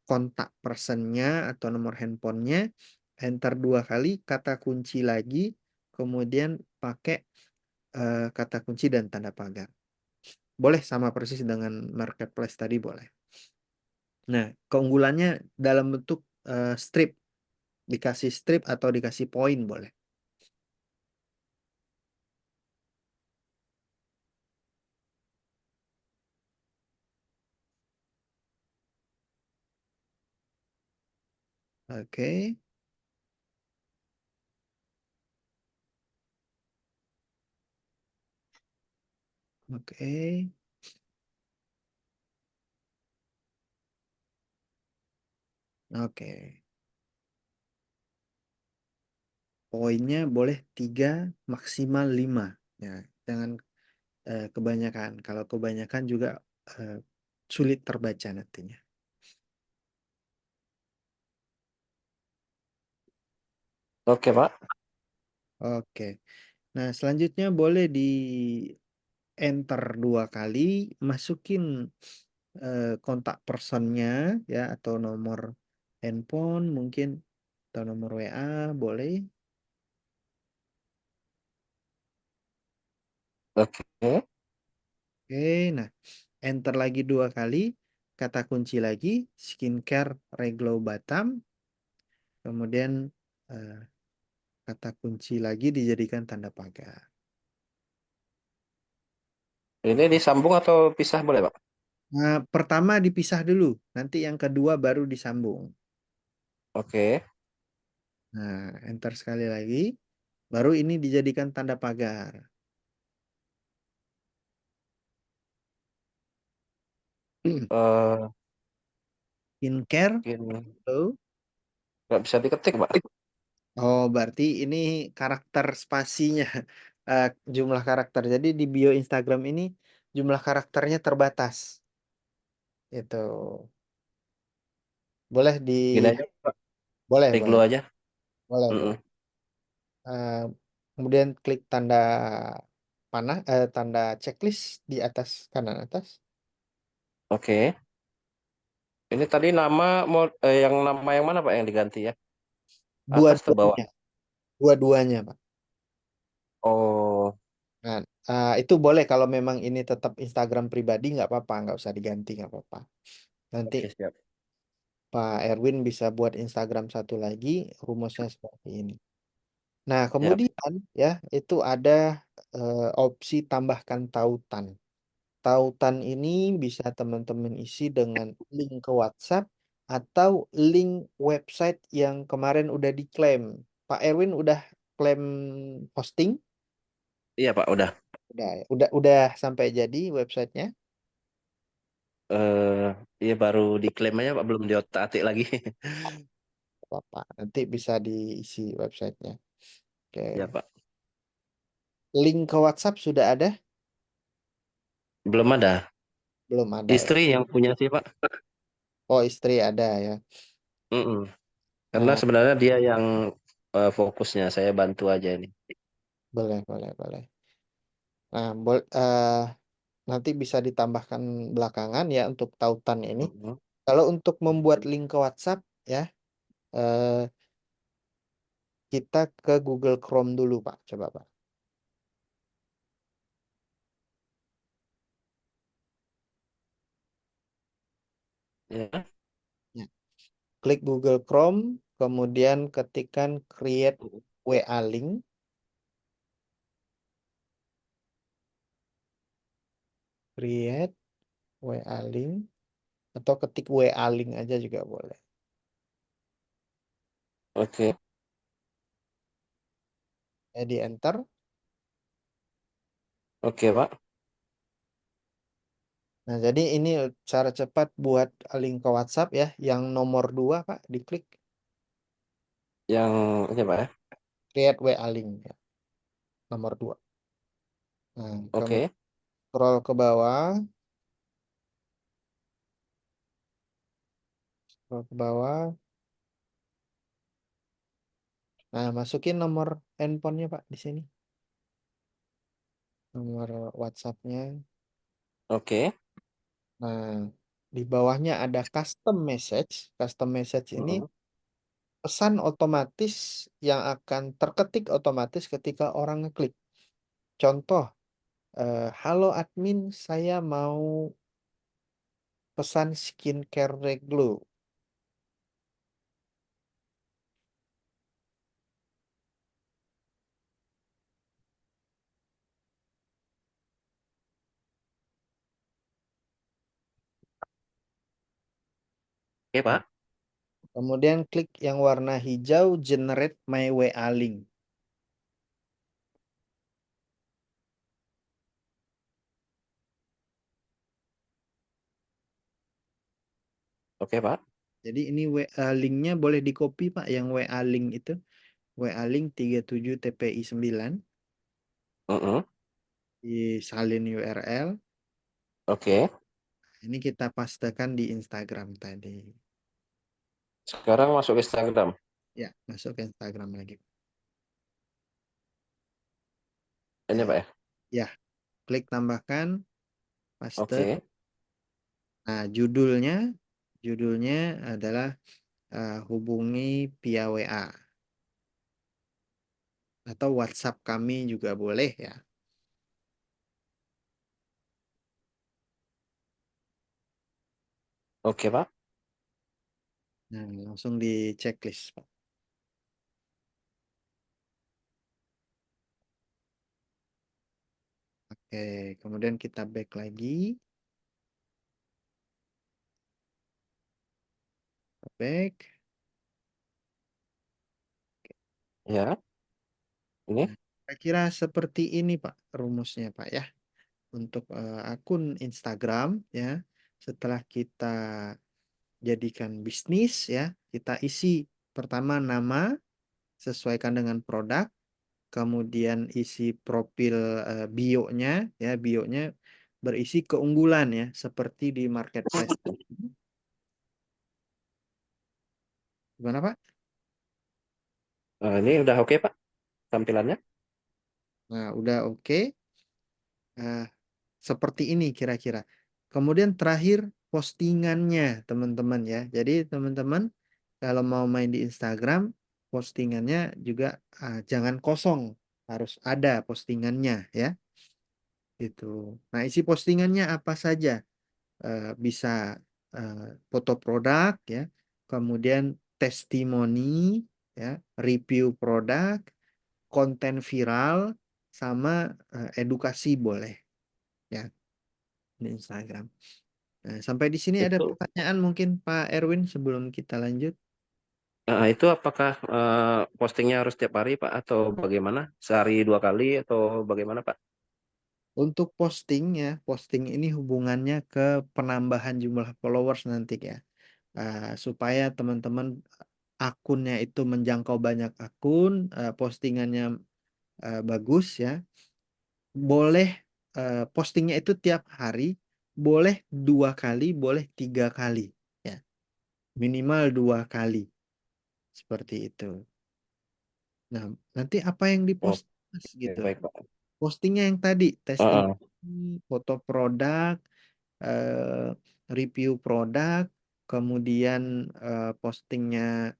kontak personnya atau nomor handphonenya, enter 2 kali, kata kunci lagi, kemudian pakai kata kunci dan tanda pagar. Boleh sama persis dengan marketplace tadi boleh. Nah, keunggulannya dalam bentuk strip. Dikasih strip atau dikasih poin boleh. Oke. Oke. Oke. Poinnya boleh 3, maksimal 5. Ya, jangan kebanyakan. Kalau kebanyakan juga sulit terbaca nantinya. Oke, Pak. Oke. Nah, selanjutnya boleh di enter 2 kali, masukin kontak personnya ya atau nomor handphone mungkin atau nomor WA boleh. Oke. Oke, nah enter lagi 2 kali, kata kunci lagi skincare Reglo Batam, kemudian eh, kata kunci lagi dijadikan tanda pagar. Ini disambung atau pisah boleh, Pak? Nah, pertama dipisah dulu, nanti yang kedua baru disambung. Oke. Nah, enter sekali lagi, baru ini dijadikan tanda pagar. Eh, Skincare, mungkin tuh. nggak bisa diketik, Pak. Oh, berarti ini karakter spasinya, jumlah karakter. Jadi di bio Instagram ini jumlah karakternya terbatas. Itu boleh di, Gini aja, Pak. boleh, Reglo boleh, aja. boleh, boleh. Mm-mm. Eh, Kemudian klik tanda panah, tanda checklist di atas kanan atas. Oke. Ini tadi nama yang nama yang mana, Pak, yang diganti ya? Atas atau bawah? Dua-duanya, dua-duanya, Pak. Oh, Nah, itu boleh kalau memang ini tetap Instagram pribadi nggak apa-apa, nggak usah diganti nggak apa-apa. Nanti oke, siap. Pak Erwin bisa buat Instagram satu lagi, rumusnya seperti ini. Nah, Siap. kemudian ya itu ada opsi tambahkan tautan. Tautan ini bisa teman-teman isi dengan link ke WhatsApp atau link website yang kemarin udah diklaim. Pak Erwin udah klaim hosting? Iya, Pak, udah. Udah, ya? Udah sampai jadi websitenya? Eh, iya baru diklaim aja, Pak, belum diotak-atik lagi. Apa? Nanti bisa diisi websitenya. Oke. Ya, Pak. Link ke WhatsApp sudah ada? Belum ada. Belum ada ya. Istri yang punya sih, Pak. Oh, istri ada ya. Mm-mm. Karena Nah, sebenarnya dia yang fokusnya, saya bantu aja ini. boleh, boleh, boleh. Nah, nanti bisa ditambahkan belakangan ya untuk tautan ini. Mm-mm. Kalau untuk membuat link ke WhatsApp ya, eh, kita ke Google Chrome dulu, Pak. Coba, Pak. Ya. Ya. Klik Google Chrome, kemudian ketikkan create WA link. Create WA link. Atau ketik WA link aja juga boleh. Oke. Ya, di enter. Oke, Pak. Nah, jadi ini cara cepat buat link ke WhatsApp ya. Yang nomor 2, Pak, diklik. Yang ini, Pak ya. Create WA link ya. Nomor 2. Nah, kamu Oke. scroll ke bawah. Scroll ke bawah. Nah, masukin nomor handphonenya, Pak, di sini. Nomor WhatsApp-nya. Oke. Nah, di bawahnya ada custom message. Custom message ini Mm-mm. pesan otomatis yang akan terketik otomatis ketika orang ngeklik. Contoh, halo admin, saya mau pesan skincare Reglo. Oke, Pak. Kemudian klik yang warna hijau, generate my WA link. Oke, Pak. Jadi ini WA linknya boleh di copy, Pak, yang WA link itu. WA link 37 TPI 9. Mm-mm. Di salin URL. Oke. Ini kita pastekan di Instagram tadi. Sekarang masuk ke Instagram. Ya, masuk ke Instagram lagi. Ini, Ya, Pak ya. ya, klik tambahkan, paste. Oke. Nah, judulnya adalah hubungi via WA atau WhatsApp kami juga boleh ya. Oke, Pak. Nah, langsung di checklist, Pak. Oke, kemudian kita back lagi. Back. Ya. Ini. Nah, kira-kira seperti ini, Pak, rumusnya, Pak ya. Untuk akun Instagram ya, setelah kita jadikan bisnis ya, kita isi pertama nama sesuaikan dengan produk, kemudian isi profil bio-nya ya, bio-nya berisi keunggulan ya, seperti di marketplace. Gimana, Pak? Ini udah oke, Pak, tampilannya. Nah, udah oke. Nah, seperti ini kira-kira. Kemudian terakhir postingannya, teman-teman ya. Jadi teman-teman kalau mau main di Instagram, postingannya juga jangan kosong, harus ada postingannya ya. Itu. Nah, isi postingannya apa saja? Bisa eh, foto produk ya, kemudian testimoni ya, review produk, konten viral, sama edukasi boleh ya di Instagram. Nah, sampai di sini ada Itu pertanyaan mungkin Pak Erwin sebelum kita lanjut. itu apakah postingnya harus tiap hari, Pak, atau bagaimana? Sehari 2 kali atau bagaimana, Pak? Untuk posting ya, posting ini hubungannya ke penambahan jumlah followers nanti ya. Supaya teman-teman akunnya itu menjangkau banyak akun, postingannya bagus ya. boleh postingnya itu tiap hari, boleh 2 kali, boleh 3 kali, ya. Minimal 2 kali, seperti itu. Nah, nanti apa yang dipost Oke, gitu. baik Pak. Postingnya yang tadi, testing, Heeh. foto produk, review produk, kemudian postingnya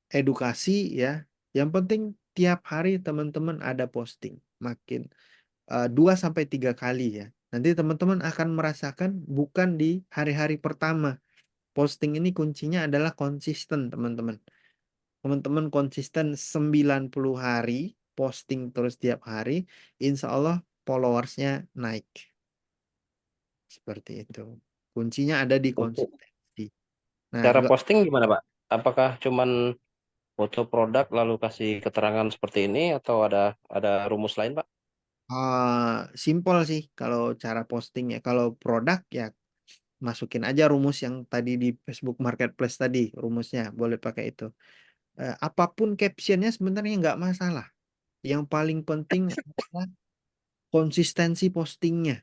edukasi, ya. Yang penting tiap hari teman-teman ada posting, makin 2 sampai 3 kali, ya. Nanti teman-teman akan merasakan bukan di hari-hari pertama. Posting ini kuncinya adalah konsisten, teman-teman. Teman-teman konsisten 90 hari, posting terus tiap hari, insya Allah followersnya naik. Seperti itu. Kuncinya ada di Untuk konsistensi. Nah, cara posting gimana Pak? Apakah cuman foto produk lalu kasih keterangan seperti ini atau ada rumus lain Pak? simpel sih kalau cara postingnya. Kalau produk ya masukin aja rumus yang tadi di Facebook Marketplace tadi, rumusnya boleh pakai itu. Apapun captionnya sebenarnya nggak masalah. Yang paling penting adalah konsistensi postingnya.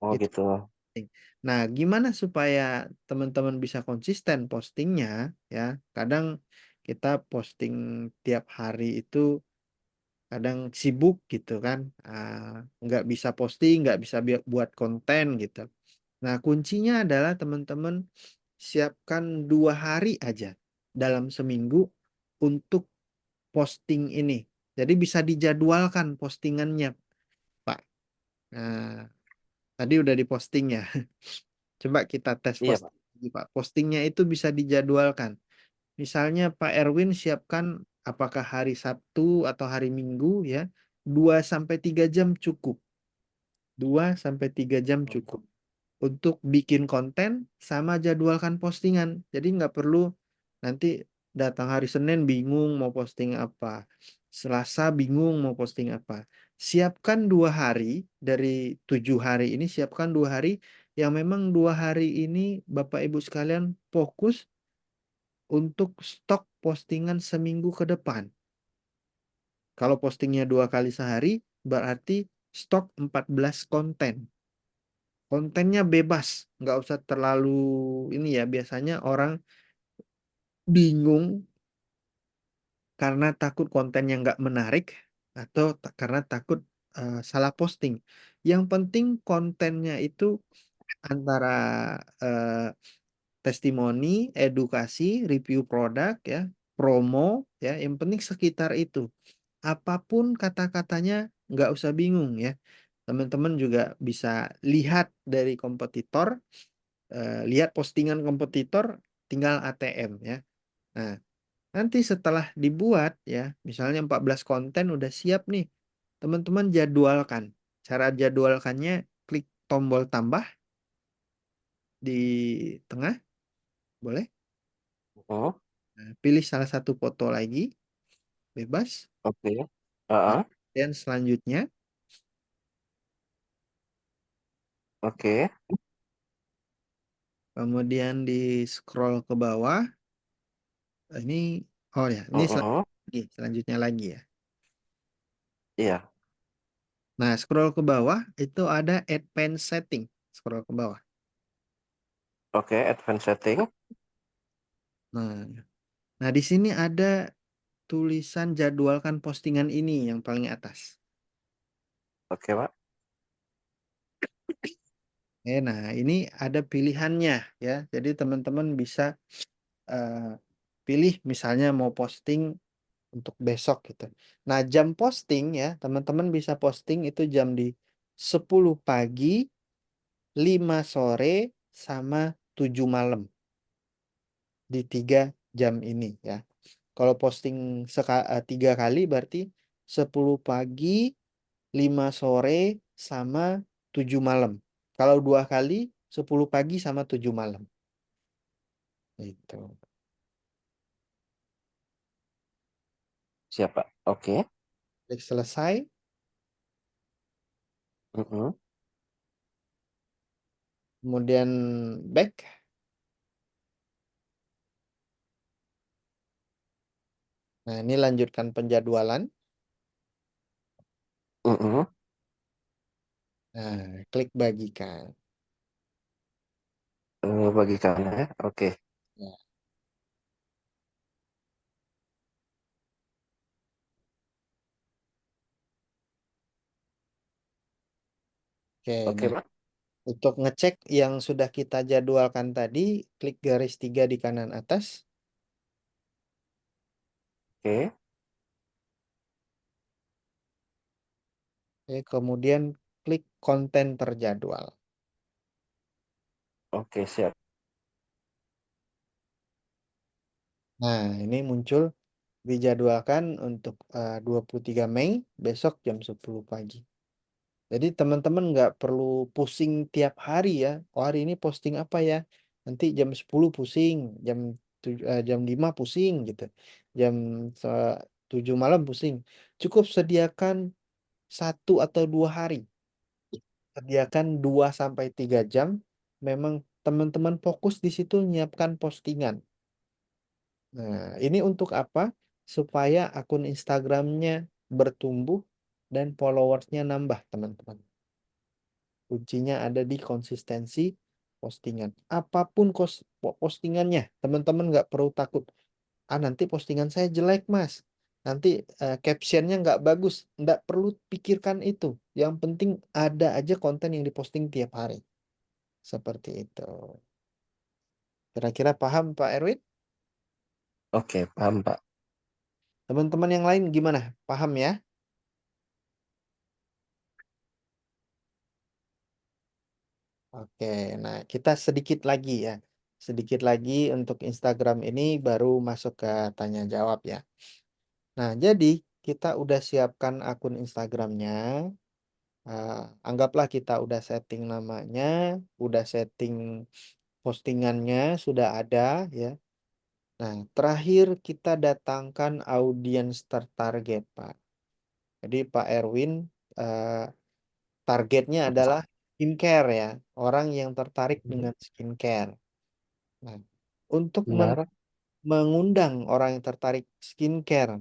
Oh Itu gitu. penting. Nah, gimana supaya teman-teman bisa konsisten postingnya, ya? Kadang kita posting tiap hari itu kadang sibuk gitu kan, nggak bisa posting, nggak bisa buat konten gitu. Nah, kuncinya adalah teman-teman siapkan 2 hari aja dalam seminggu untuk posting ini. Jadi bisa dijadwalkan postingannya, Pak. Nah, tadi udah diposting ya. Coba kita tes Iya Pak. posting lagi, Pak. Postingnya itu bisa dijadwalkan. Misalnya Pak Erwin siapkan apakah hari Sabtu atau hari Minggu, ya. 2 sampai 3 jam cukup. 2 sampai 3 jam cukup untuk bikin konten sama jadwalkan postingan. Jadi nggak perlu nanti datang hari Senin bingung mau posting apa. Selasa bingung mau posting apa. Siapkan 2 hari dari 7 hari ini, siapkan 2 hari yang memang 2 hari ini Bapak Ibu sekalian fokus untuk stok postingan seminggu ke depan. Kalau postingnya 2 kali sehari, berarti stok 14 konten. Kontennya bebas, nggak usah terlalu ini ya. Biasanya orang bingung karena takut kontennya nggak menarik atau karena takut salah posting. Yang penting kontennya itu antara eh, testimoni, edukasi, review produk, ya, promo, ya. Yang penting sekitar itu. Apapun kata-katanya nggak usah bingung, ya. Teman-teman juga bisa lihat dari kompetitor, lihat postingan kompetitor, tinggal ATM, ya. Nah, nanti setelah dibuat, ya, misalnya 14 konten udah siap nih, teman-teman jadwalkan. Cara jadwalkannya klik tombol tambah di tengah, boleh. Oh, Nah, pilih salah satu foto lagi, bebas. oke. Nah, Heeh. dan selanjutnya, Oke. kemudian di scroll ke bawah. Ini, oh ya, ini Heeh. selanjutnya lagi, ya. Iya. Nah, scroll ke bawah itu ada advanced setting. Scroll ke bawah. Oke, advance setting. Nah, nah di sini ada tulisan jadwalkan postingan ini yang paling atas. Oke Pak. Nah, ini ada pilihannya, ya. Jadi teman-teman bisa eh, pilih misalnya mau posting untuk besok gitu. Nah, jam posting, ya, teman-teman bisa posting itu jam di 10 pagi, 5 sore, sama 7 malam. Di 3 jam ini, ya. Kalau posting 3 kali berarti 10 pagi, 5 sore, sama 7 malam. Kalau 2 kali, 10 pagi sama 7 malam. Itu. Siap Pak. Oke. Klik selesai. Mm-mm. Kemudian back. Nah, ini lanjutkan penjadwalan. Mm-mm. Nah, klik bagikan. Bagikan ya. Oke. Ya. Oke, Oke, nah Pak. untuk ngecek yang sudah kita jadwalkan tadi, klik garis 3 di kanan atas. Oke. Oke, kemudian klik konten terjadwal. Oke, siap. Nah, ini muncul dijadwalkan untuk 23 Mei besok jam 10 pagi. Jadi teman-teman nggak perlu pusing tiap hari ya. Oh, hari ini posting apa ya? Nanti jam 10 pusing, jam 5 pusing gitu. Jam 7 malam pusing. Cukup sediakan 1 atau 2 hari. Sediakan 2 sampai 3 jam. Memang teman-teman fokus di situ menyiapkan postingan. Nah, ini untuk apa? Supaya akun Instagramnya bertumbuh dan followersnya nambah, teman-teman. Kuncinya ada di konsistensi postingan. Apapun postingannya, teman-teman nggak perlu takut. Ah, nanti postingan saya jelek, Mas. Nanti captionnya nggak bagus. Nggak perlu pikirkan itu. Yang penting ada aja konten yang diposting tiap hari. Seperti itu. Kira-kira paham, Pak Erwin? Oke, paham, Pak. Teman-teman yang lain gimana? Paham ya? Oke, nah kita sedikit lagi ya. Sedikit lagi untuk Instagram ini baru masuk ke tanya jawab ya. Nah, jadi kita udah siapkan akun Instagramnya. Anggaplah kita udah setting namanya, udah setting postingannya, sudah ada ya. Nah, terakhir kita datangkan audiens tertarget, Pak. Jadi Pak Erwin eh, targetnya adalah skincare ya, orang yang tertarik dengan skincare. Nah, untuk Benar. mengundang orang yang tertarik skincare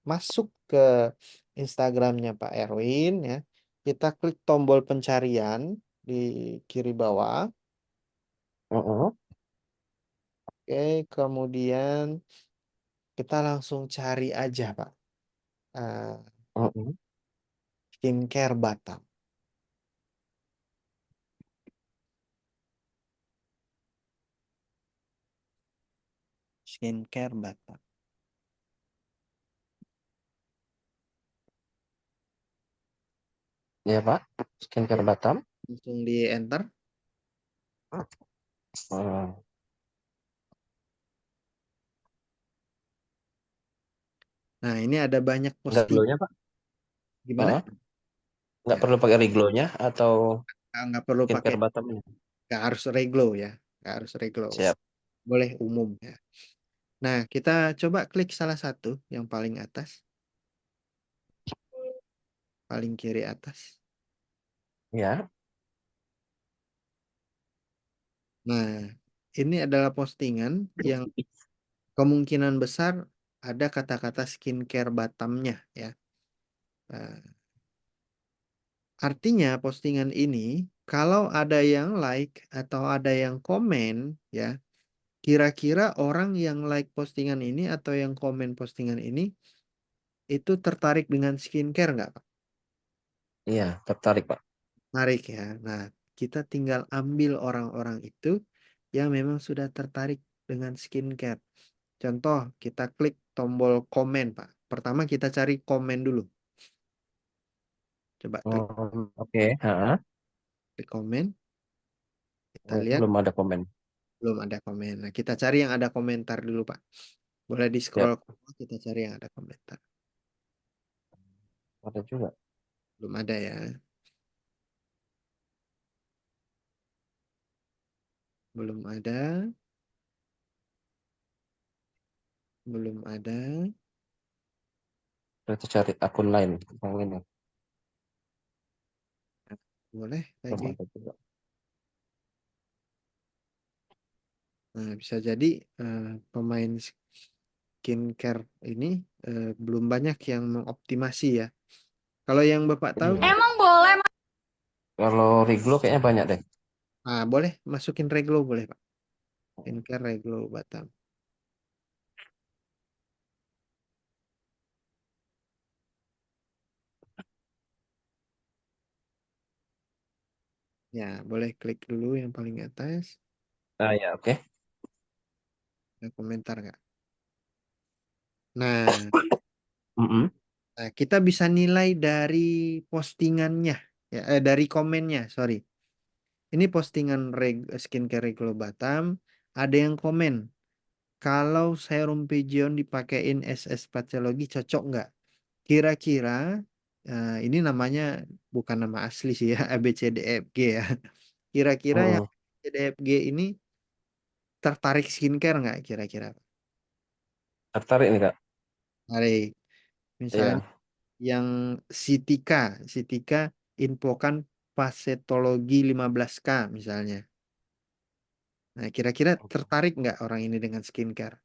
masuk ke Instagramnya Pak Erwin ya, kita klik tombol pencarian di kiri bawah. Mm-mm. Oke, kemudian kita langsung cari aja Pak, eh, Mm-mm. skincare Batam. Skincare Batam. Ya, Pak. Oke, Skincare Batam. langsung di enter. Hmm. Nah, ini ada banyak Ada posting. glow-nya, Pak? Gimana? Heeh. Nggak Ya, perlu pakai reglow-nya atau nggak perlu pakai, skincare Batamnya? nggak harus reglow ya, nggak harus reglow. Siap. Boleh umum ya. Nah, kita coba klik salah satu yang paling atas, paling kiri atas. Ya. Nah, ini adalah postingan yang kemungkinan besar ada kata-kata skincare Batamnya ya. Nah, artinya postingan ini kalau ada yang like atau ada yang komen ya, kira-kira orang yang like postingan ini atau yang komen postingan ini itu tertarik dengan skincare nggak, Pak? Iya, tertarik, Pak. Menarik ya. Nah, kita tinggal ambil orang-orang itu yang memang sudah tertarik dengan skincare. Contoh, kita klik tombol komen, Pak. Pertama kita cari komen dulu. Coba Oke. Heeh. klik komen. Kita Oh, lihat belum ada komen. belum ada komen. Nah, kita cari yang ada komentar dulu, Pak. Boleh di Siap. scroll ke bawah, kita cari yang ada komentar. Ada juga. Belum ada ya. Belum ada. Belum ada. Berarti cari akun lain yang ini. Boleh Belum lagi. ada juga. Nah, bisa jadi pemain skincare ini belum banyak yang mengoptimasi ya. Kalau yang Bapak tahu, Emang boleh, Kalau Riglo kayaknya banyak deh. boleh masukin Reglo boleh Pak. Skincare Reglo Batam. Ya, boleh klik dulu yang paling atas. Ah ya, oke. Ada komentar nggak? Nah, Mm-mm. kita bisa nilai dari postingannya, ya, dari komennya, sorry. Ini postingan skincare Reglo Batam. Ada yang komen, kalau serum Pigeon dipakein SS Pathology cocok nggak? Kira-kira, ini namanya bukan nama asli sih ya, ABCDFG ya. Kira-kira yang Mm-mm. ABCDFG ini tertarik skincare nggak kira-kira? Tertarik nih Kak. Tarik. Misalnya Iya. yang Sitika infokan Pasetologi 15K misalnya. Nah, kira-kira tertarik nggak orang ini dengan skincare?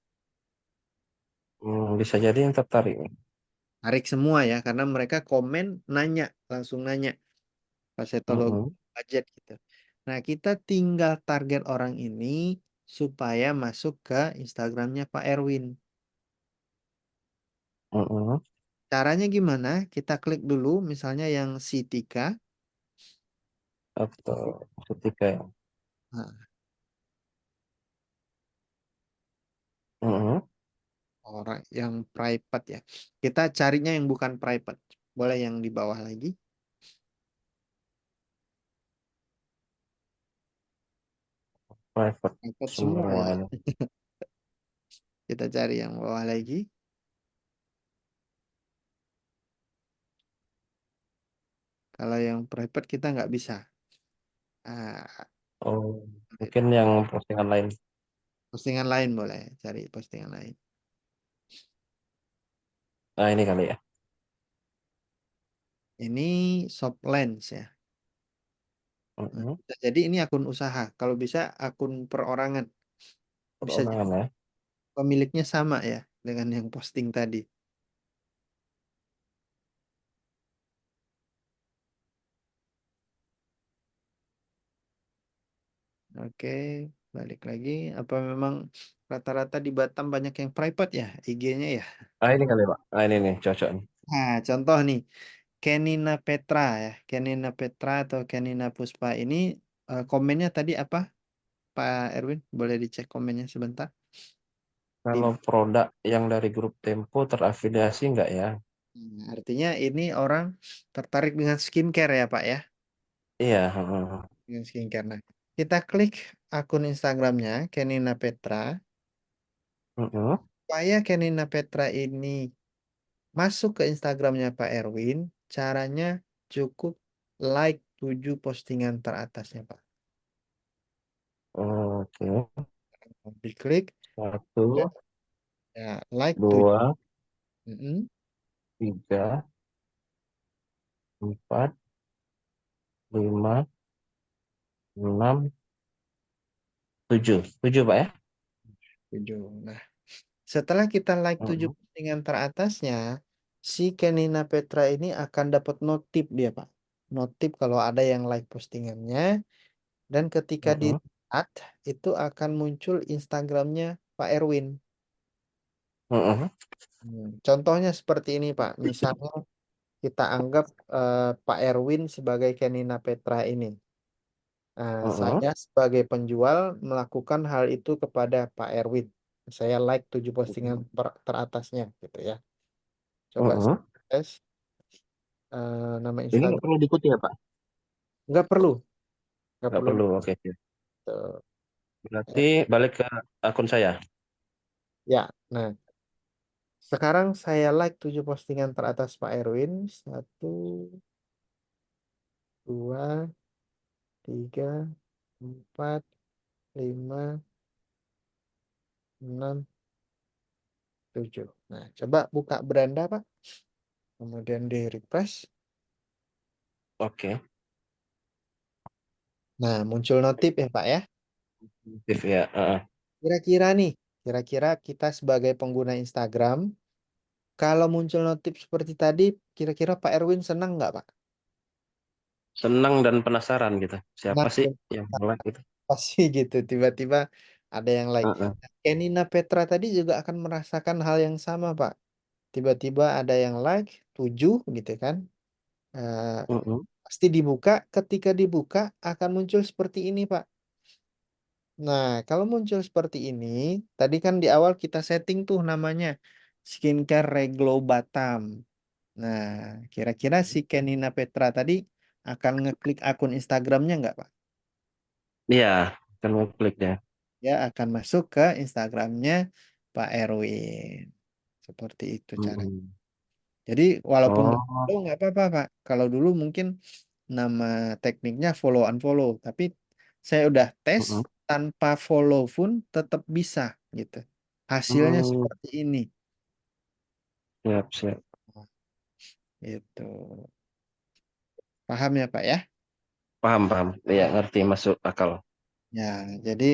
Bisa jadi yang tertarik nih. Tarik semua ya, karena mereka komen nanya, langsung nanya Pasetologi Mm-mm. budget gitu. Nah, kita tinggal target orang ini supaya masuk ke Instagramnya Pak Erwin. Mm-mm. Caranya gimana? Kita klik dulu misalnya yang Sitika. Atau ketika ya. Nah, Mm-mm. orang yang private ya. Kita carinya yang bukan private. Boleh yang di bawah lagi. Private Private semua ya. semuanya. Kita cari yang bawah lagi. Kalau yang private kita nggak bisa. Ah, Oh, mungkin yang postingan lain. postingan lain boleh. Cari postingan lain. Nah, ini kali ya. Ini shop lens ya. Nah, Mm-mm. bisa jadi ini akun usaha. Kalau bisa akun perorangan. Bisa jadi Perorangan ya. pemiliknya sama ya dengan yang posting tadi. Oke, balik lagi. Apa memang rata-rata di Batam banyak yang private ya IG-nya ya? Ah, ini kali Pak. Ah, ini nih cocok nih. Nah, contoh nih, Kenina Petra ya. Kenina Petra atau Kenina Puspa ini komennya tadi apa, Pak Erwin? Boleh dicek komennya sebentar. Di, Kalau produk yang dari grup Tempo terafiliasi enggak ya? artinya ini orang tertarik dengan skincare ya, Pak ya? Iya. Mm-mm. Dengan skincare. Nah, kita klik akun Instagramnya Kenina Petra. Mm-mm. Supaya Kenina Petra ini masuk ke Instagramnya Pak Erwin, caranya cukup like 7 postingan teratasnya, Pak. Oke. Diklik, ya, Satu, ya, like 7. dua, Mm-mm. tiga, empat, lima, enam, tujuh. Tujuh Pak ya? 7. Nah, setelah kita like 7 Mm-mm. postingan teratasnya, si Kenina Petra ini akan dapat notif dia, Pak. Notif kalau ada yang like postingannya, dan ketika di Mm-mm. add, itu akan muncul Instagramnya Pak Erwin. Mm-mm. Contohnya seperti ini, Pak. Misalnya kita anggap Pak Erwin sebagai Kenina Petra ini. Mm-mm. Saya sebagai penjual melakukan hal itu kepada Pak Erwin. Saya like 7 postingan teratasnya gitu ya. Coba saya Mm-mm. tes nama Ini nggak Instagram. perlu diikuti ya Pak? Nggak perlu, nggak Nggak perlu. perlu. Oke. Oke. Tuh. Berarti balik ke akun saya. Ya, nah sekarang saya like 7 postingan teratas Pak Erwin. 1, 2, 3, 4, 5, 6, 7. Nah, coba buka beranda, Pak. Kemudian di refresh. Oke. Nah, muncul notif ya, Pak ya. Aktif ya. Kira-kira nih, kira-kira kita sebagai pengguna Instagram, kalau muncul notif seperti tadi, Kira-kira Pak Erwin senang nggak, Pak? Senang dan penasaran gitu. Siapa Nah, sih yang like gitu? pasti gitu. Tiba-tiba ada yang like. Heeh. Kenina Petra tadi juga akan merasakan hal yang sama, Pak. Tiba-tiba ada yang like 7 gitu kan. Eh, Heeh. pasti dibuka. Ketika dibuka akan muncul seperti ini, Pak. Nah, kalau muncul seperti ini, tadi kan di awal kita setting tuh namanya skincare reglow Batam. Nah, kira-kira si Kenina Petra tadi akan ngeklik akun Instagramnya nggak, Pak? Iya, kan ngeklik ya. Ya akan masuk ke Instagramnya Pak Erwin. Seperti itu cara. Heeh. Jadi walaupun nggak Oh. follow nggak apa-apa, Pak. Kalau dulu mungkin nama tekniknya follow unfollow, tapi saya udah tes Heeh. tanpa follow pun tetap bisa gitu. Hasilnya Hmm, seperti ini. siap, siap. Itu. Paham ya, Pak ya? Paham, paham. Iya, ngerti, masuk akal. Ya, jadi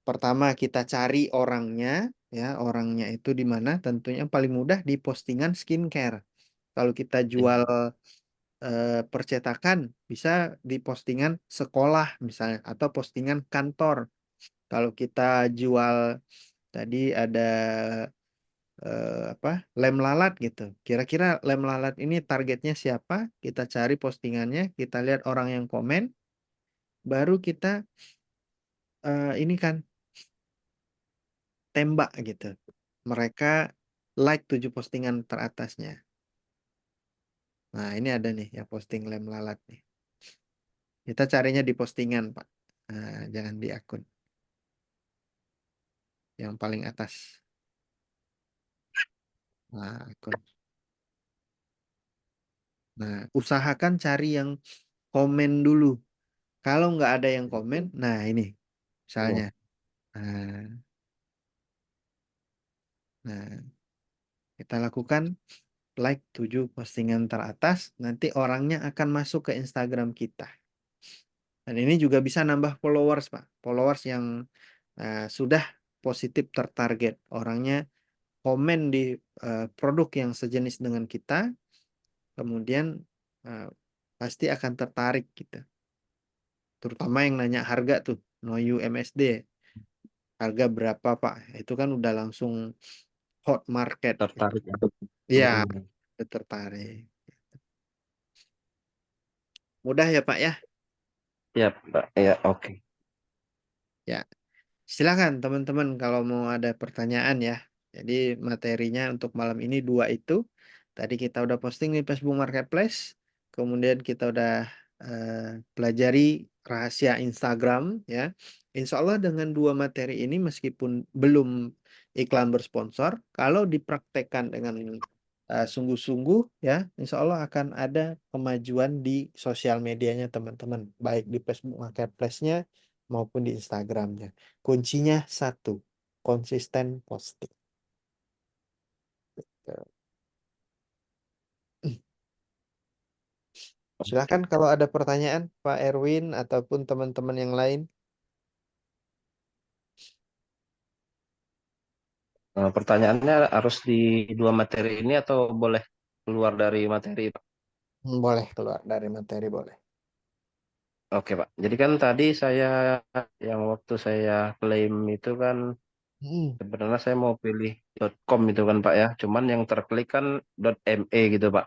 pertama kita cari orangnya, ya orangnya itu di mana? Tentunya yang paling mudah di postingan skincare. Kalau kita jual percetakan, bisa di postingan sekolah misalnya, atau postingan kantor. Kalau kita jual tadi ada apa lem lalat gitu. Kira-kira lem lalat ini targetnya siapa? Kita cari postingannya, kita lihat orang yang komen, baru kita ini kan tembak gitu. Mereka like 7 postingan teratasnya. Nah, ini ada nih yang posting lem lalat nih. Kita carinya di postingan, Pak. Nah, jangan di akun yang paling atas. Nah, akun. Nah, usahakan cari yang komen dulu. Kalau nggak ada yang komen, nah ini misalnya. Iya. Nah, nah, kita lakukan like 7 postingan teratas, nanti orangnya akan masuk ke Instagram kita. Dan ini juga bisa nambah followers, Pak. Followers yang sudah positif tertarget. Orangnya komen di produk yang sejenis dengan kita, kemudian eh, pasti akan tertarik gitu. Terutama yang nanya harga tuh, no you MSD. Harga berapa, Pak? Itu kan udah langsung hot market. Tertarik ya. Iya, Hmm, udah tertarik. Mudah ya, Pak ya? siap, Pak. Iya, oke. Ya. Silakan teman-teman kalau mau ada pertanyaan ya. Jadi materinya untuk malam ini dua itu. Tadi kita udah posting di Facebook Marketplace. Kemudian kita udah pelajari rahasia Instagram ya. Insya Allah dengan dua materi ini meskipun belum iklan bersponsor, kalau dipraktekkan dengan sungguh-sungguh ya, Insya Allah akan ada kemajuan di sosial medianya teman-teman, baik di Facebook Marketplace-nya maupun di Instagramnya. Kuncinya satu, konsisten posting. Oke. Silakan kalau ada pertanyaan Pak Erwin ataupun teman-teman yang lain. Pertanyaannya harus di dua materi ini atau boleh keluar dari materi, Pak? Boleh keluar dari materi, boleh. Oke, Pak. Jadi kan tadi saya yang waktu saya klaim itu kan Hmm, sebenarnya saya mau pilih .com itu kan, Pak ya. Cuman yang terklik kan .me gitu, Pak.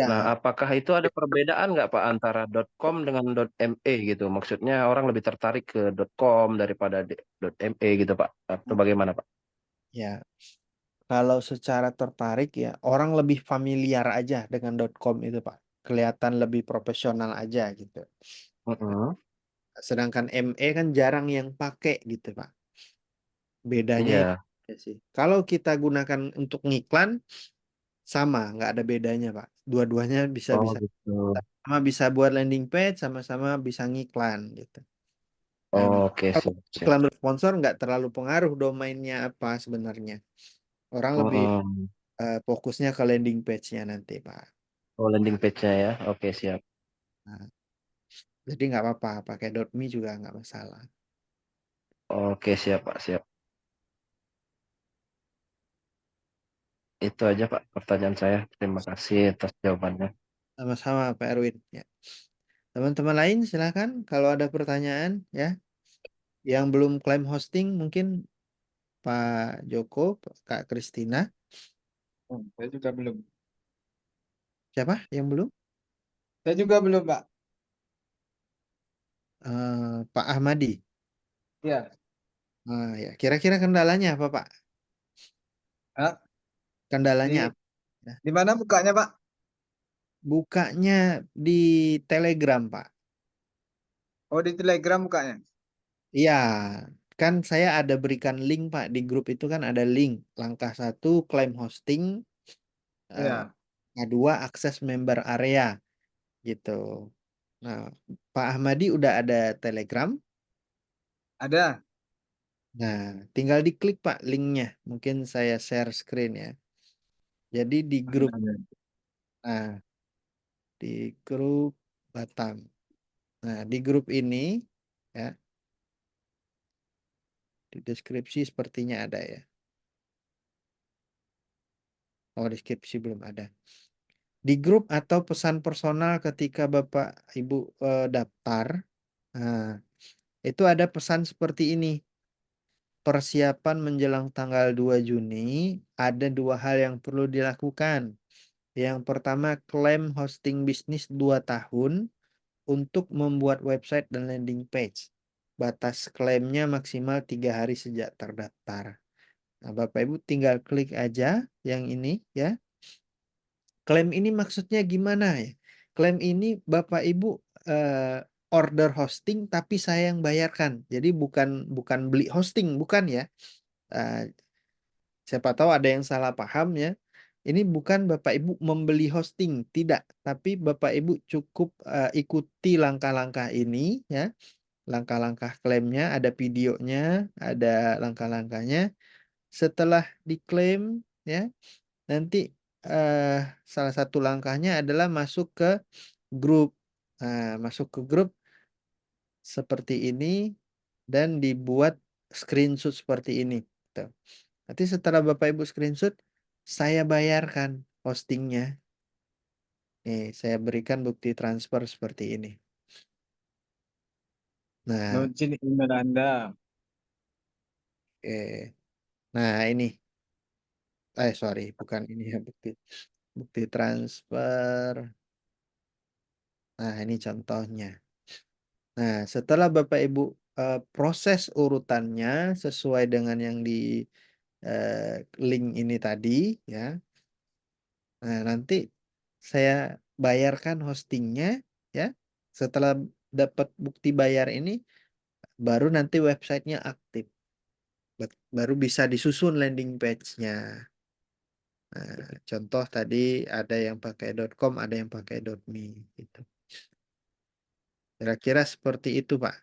Nah, ya, apakah itu ada perbedaan nggak Pak antara .com dengan .me gitu? Maksudnya orang lebih tertarik ke .com daripada .me gitu Pak. Atau bagaimana Pak? ya. Kalau secara tertarik ya, orang lebih familiar aja dengan .com itu, Pak. Kelihatan lebih profesional aja gitu. Mm-mm. Sedangkan ME kan jarang yang pakai gitu, Pak. Bedanya itu Iya. aja sih. Kalau kita gunakan untuk ngiklan, sama, nggak ada bedanya, Pak. Dua-duanya Oh bisa-bisa. gitu. Sama bisa buat landing page, sama-sama bisa ngiklan gitu. Dan Oke, kalau siap, siap. iklan bersponsor nggak terlalu pengaruh domainnya apa sebenarnya. Orang lebih Mm-mm. fokusnya ke landing page-nya nanti, Pak. Oh, landing page-nya ya. Oke, siap. Nah, jadi nggak apa-apa, pakai .me juga nggak masalah. Oke, siap Pak, siap. Itu aja Pak pertanyaan saya. Terima kasih atas jawabannya. Sama-sama Pak Erwin. Ya. Teman-teman lain silakan kalau ada pertanyaan ya. Yang belum klaim hosting mungkin Pak Joko, Kak Kristina. Saya juga belum. Siapa yang belum? Saya juga belum, Pak. Pak Ahmadi. Ya. Ya. Kira-kira kendalanya apa Pak? Ah, Kendalanya di apa? Ya. di mana bukanya, Pak? Bukanya di Telegram Pak. Oh, di Telegram bukanya. Iya, kan saya ada berikan link Pak di grup itu kan ada link. Langkah 1 klaim hosting, Ya, kedua akses member area gitu. Nah, Pak Ahmadi udah ada Telegram. ada. Nah, tinggal diklik Pak linknya. Mungkin saya share screen ya. Jadi di grup, nah di grup Batam. Nah, di grup ini ya di deskripsi sepertinya ada ya. Oh, deskripsi belum ada. Di grup atau pesan personal ketika Bapak Ibu daftar, nah, itu ada pesan seperti ini. Persiapan menjelang tanggal 2 Juni, ada 2 hal yang perlu dilakukan. Yang pertama, klaim hosting bisnis 2 tahun untuk membuat website dan landing page. Batas klaimnya maksimal 3 hari sejak terdaftar. Nah, Bapak Ibu tinggal klik aja yang ini ya. Klaim ini maksudnya gimana ya? Klaim ini Bapak Ibu order hosting tapi saya yang bayarkan. Jadi bukan bukan beli hosting, bukan ya. Siapa tahu ada yang salah paham ya. Ini bukan Bapak Ibu membeli hosting, tidak. Tapi Bapak Ibu cukup ikuti langkah-langkah ini ya. Langkah-langkah klaimnya, ada videonya, ada langkah-langkahnya. Setelah diklaim ya, nanti salah satu langkahnya adalah masuk ke grup. Nah, masuk ke grup seperti ini dan dibuat screenshot seperti ini. Tuh. Nanti setelah Bapak Ibu screenshot, saya bayarkan hostingnya. Nih, saya berikan bukti transfer seperti ini. Nah, Launching email Anda. oke. Nah, ini. Sorry, bukan ini ya bukti. Bukti transfer. Nah, ini contohnya. Nah, setelah Bapak Ibu proses urutannya sesuai dengan yang di link ini tadi, ya. Nah, nanti saya bayarkan hostingnya, ya. Setelah dapat bukti bayar ini, baru nanti websitenya aktif. Baru bisa disusun landing page-nya. Nah, contoh tadi ada yang pakai .com, ada yang pakai .me gitu. Kira-kira seperti itu, Pak.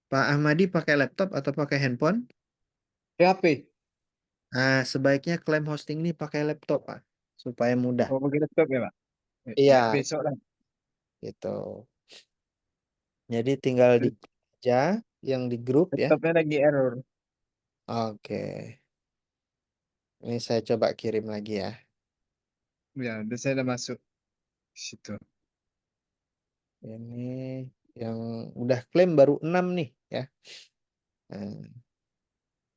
Pak Ahmadi pakai laptop atau pakai handphone? PHP. Nah, sebaiknya klaim hosting ini pakai laptop, Pak, supaya mudah. Oh, pakai laptop ya, Pak? Iya, Besok lah. gitu. Jadi tinggal di aja yang di grup ya. Laptopnya lagi error. Oke. Ini saya coba kirim lagi ya. Ya, udah saya udah masuk di situ. Ini yang udah klaim baru 6 nih ya. Nah,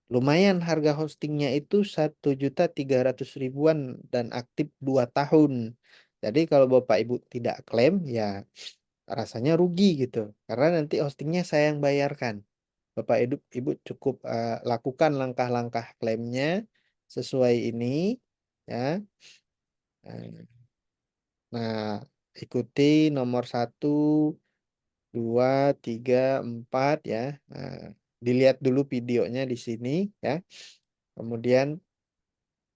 lumayan harga hostingnya itu 1.300.000-an dan aktif 2 tahun. Jadi kalau Bapak Ibu tidak klaim ya rasanya rugi gitu. Karena nanti hostingnya saya yang bayarkan. Bapak Ibu cukup lakukan langkah-langkah klaimnya sesuai ini ya. Nah, ikuti nomor 1, 2, 3, 4 ya. Nah, dilihat dulu videonya di sini ya. Kemudian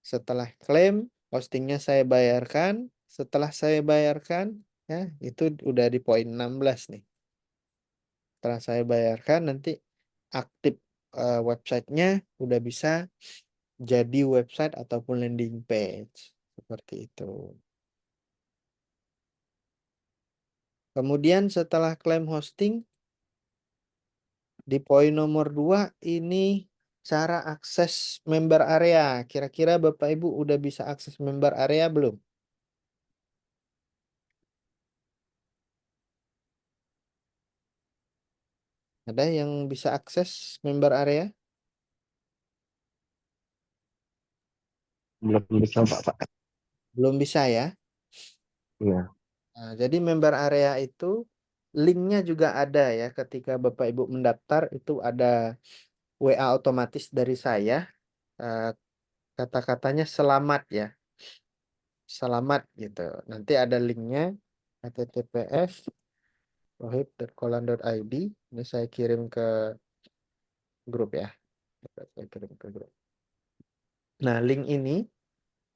setelah klaim hostingnya saya bayarkan. Setelah saya bayarkan ya itu udah di poin 16 nih. Setelah saya bayarkan nanti aktif websitenya udah bisa jadi website ataupun landing page seperti itu. Kemudian setelah klaim hosting di poin nomor 2 ini cara akses member area. Kira-kira Bapak Ibu udah bisa akses member area belum? Ada yang bisa akses member area? Belum bisa Pak. Belum bisa ya. Iya. Nah, jadi member area itu linknya juga ada ya. Ketika Bapak Ibu mendaftar itu ada WA otomatis dari saya. Eh, Kata-katanya selamat ya. Selamat gitu. Nanti ada linknya https://rohib.kolan.id. Ini saya kirim ke grup ya. Saya kirim ke grup. Nah, link ini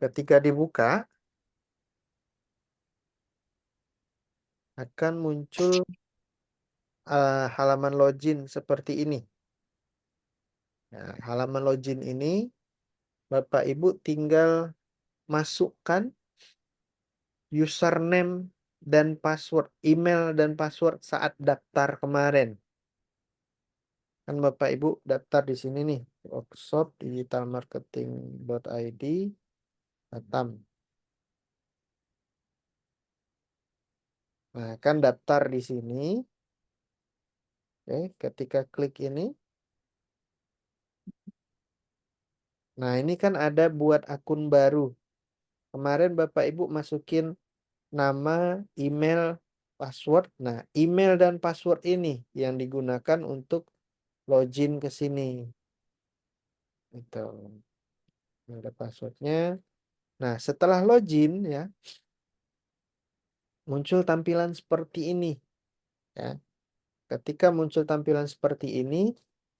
ketika dibuka akan muncul halaman login seperti ini. Nah, halaman login ini Bapak Ibu tinggal masukkan username dan password, email dan password saat daftar kemarin. Kan Bapak Ibu daftar di sini nih, workshopdigitalmarketing.id, Batam. Nah, kan daftar di sini. Oke, ketika klik ini. Nah, ini kan ada buat akun baru. Kemarin Bapak Ibu masukin nama, email, password. Nah, email dan password ini yang digunakan untuk login ke sini. Itu. Ada passwordnya. Nah, setelah login ya, muncul tampilan seperti ini. Ya. Ketika muncul tampilan seperti ini,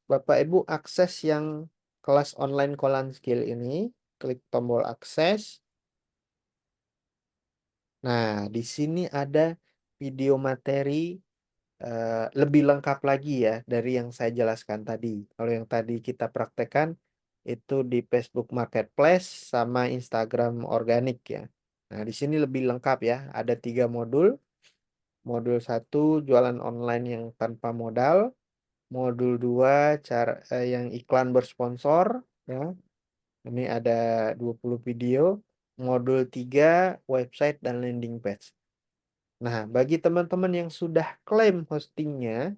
Bapak Ibu akses yang kelas online Kolan Skill ini, klik tombol akses. Nah, di sini ada video materi lebih lengkap lagi ya dari yang saya jelaskan tadi. Kalau yang tadi kita praktekkan itu di Facebook Marketplace sama Instagram organik ya. Nah, di sini lebih lengkap ya. Ada 3 modul. Modul 1 jualan online yang tanpa modal. Modul 2 cara yang iklan bersponsor ya. Ini ada 20 video. Modul 3 website dan landing page. Nah, bagi teman-teman yang sudah klaim hostingnya,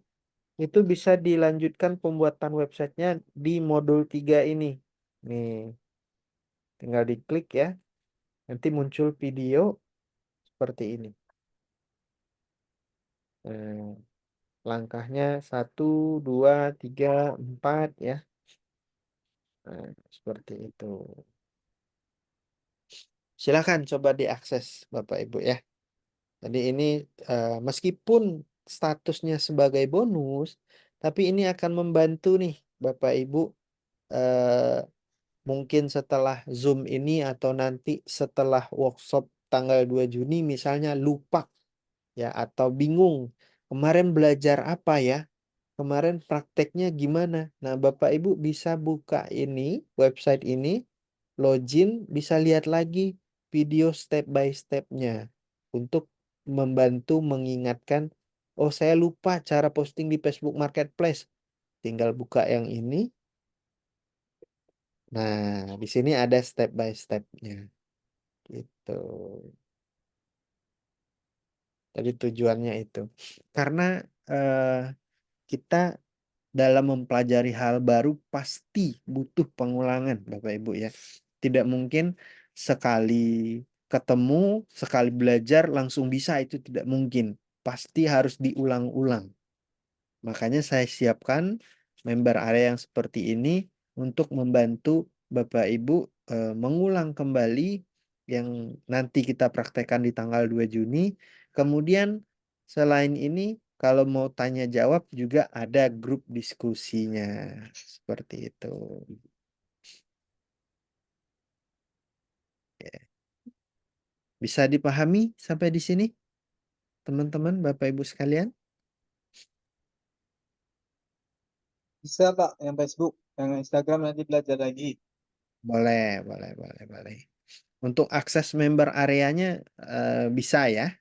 itu bisa dilanjutkan pembuatan websitenya di modul 3 ini. Nih, tinggal diklik ya. Nanti muncul video seperti ini. Langkahnya 1, 2, 3, 4 ya. Nah, seperti itu. Silakan coba diakses Bapak Ibu ya. Jadi ini meskipun statusnya sebagai bonus, tapi ini akan membantu nih Bapak Ibu mungkin setelah Zoom ini atau nanti setelah workshop tanggal 2 Juni misalnya lupa ya atau bingung kemarin belajar apa ya, kemarin prakteknya gimana. Nah, Bapak Ibu bisa buka ini website ini, login, bisa lihat lagi video step by step-nya untuk membantu mengingatkan, oh saya lupa cara posting di Facebook Marketplace. Tinggal buka yang ini. Nah, di sini ada step by step-nya. Gitu. Jadi tujuannya itu. Karena kita dalam mempelajari hal baru pasti butuh pengulangan, Bapak Ibu ya. Tidak mungkin sekali ketemu, sekali belajar langsung bisa, itu tidak mungkin. Pasti harus diulang-ulang. Makanya saya siapkan member area yang seperti ini untuk membantu Bapak Ibu mengulang kembali yang nanti kita praktekkan di tanggal 2 Juni. Kemudian selain ini kalau mau tanya jawab juga ada grup diskusinya. Seperti itu. Ya. Bisa dipahami sampai di sini, teman-teman, Bapak Ibu sekalian? Bisa Pak, yang Facebook, yang Instagram nanti belajar lagi. Boleh, boleh, boleh, boleh. Untuk akses member areanya bisa ya.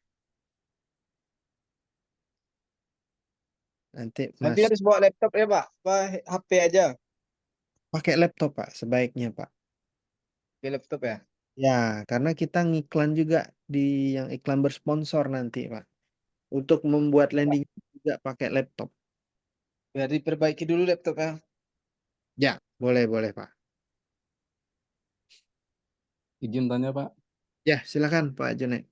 Nanti Nanti Mas harus bawa laptop ya Pak, HP aja. Pakai laptop Pak, sebaiknya Pak. Di laptop ya. Ya, karena kita ngiklan juga di yang iklan bersponsor nanti Pak. Untuk membuat landing juga pakai laptop. Biar diperbaiki dulu laptop ya. Ya, boleh Pak. Izin tanya Pak, Ya, silakan Pak Junet.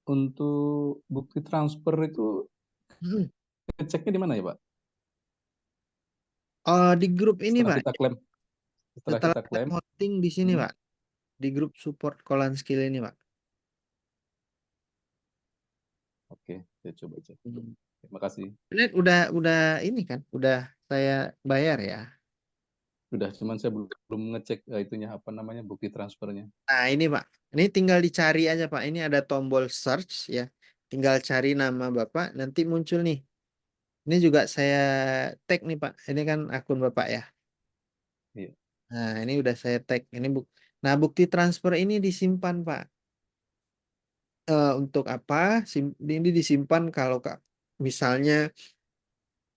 untuk bukti transfer itu ngeceknya di mana ya Pak? Di grup ini Setelah Pak, kita klaim, setelah setelah kita klaim. hosting di sini Hmm. Pak, di grup support Kolan Skill ini Pak. Oke, saya coba cek. Hmm. Terima kasih. Junet udah ini kan, udah saya bayar ya. Udah, cuman saya belum ngecek itunya apa namanya bukti transfernya. Nah ini Pak, ini tinggal dicari aja Pak. Ini ada tombol search ya. Tinggal cari nama Bapak, nanti muncul nih. Ini juga saya tag nih Pak. Ini kan akun Bapak ya. Iya. Nah ini udah saya tag. Nah bukti transfer ini disimpan Pak. Untuk apa? Ini disimpan kalau Kak, misalnya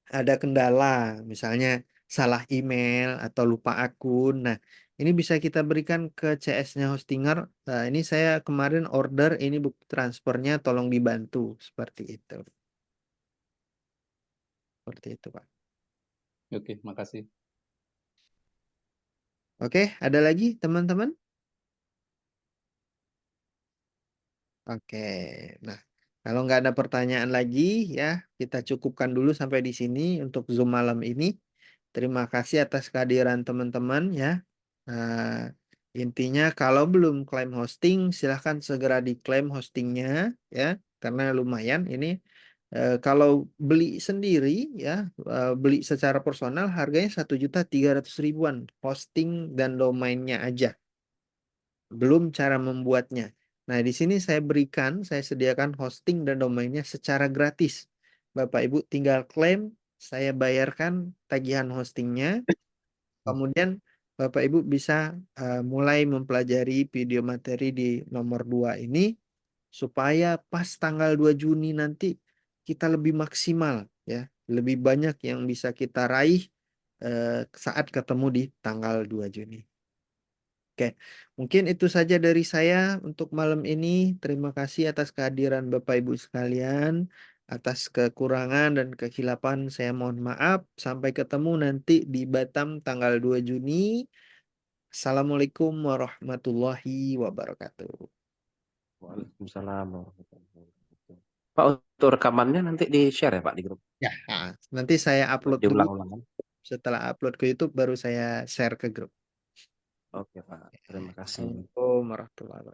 ada kendala, misalnya salah email atau lupa akun. Nah, ini bisa kita berikan ke CS-nya Hostinger. Ini saya kemarin order ini bukti transfernya, tolong dibantu seperti itu. Seperti itu, Pak. Oke, makasih. Oke, ada lagi teman-teman? Oke. Nah, kalau nggak ada pertanyaan lagi ya, kita cukupkan dulu sampai di sini untuk Zoom malam ini. Terima kasih atas kehadiran teman-teman ya. Nah, intinya kalau belum klaim hosting, silahkan segera diklaim hostingnya ya, karena lumayan ini. Kalau beli sendiri ya, beli secara personal harganya 1.300.000-an hosting dan domainnya aja, belum cara membuatnya. Nah, di sini saya sediakan hosting dan domainnya secara gratis. Bapak Ibu tinggal klaim, saya bayarkan tagihan hostingnya. Kemudian Bapak Ibu bisa mulai mempelajari video materi di nomor 2 ini supaya pas tanggal 2 Juni nanti kita lebih maksimal ya, lebih banyak yang bisa kita raih saat ketemu di tanggal 2 Juni. Oke, mungkin itu saja dari saya untuk malam ini. Terima kasih atas kehadiran Bapak Ibu sekalian. Atas kekurangan dan kekhilafan saya mohon maaf. Sampai ketemu nanti di Batam tanggal 2 Juni. Assalamualaikum warahmatullahi wabarakatuh. Waalaikumsalam warahmatullahi wabarakatuh. Pak, untuk rekamannya nanti di-share ya Pak di grup? Ya, nanti saya upload dulu. Diulang-ulang. Setelah upload ke YouTube baru saya share ke grup. Oke Pak, terima kasih. Assalamualaikum warahmatullahi wabarakatuh.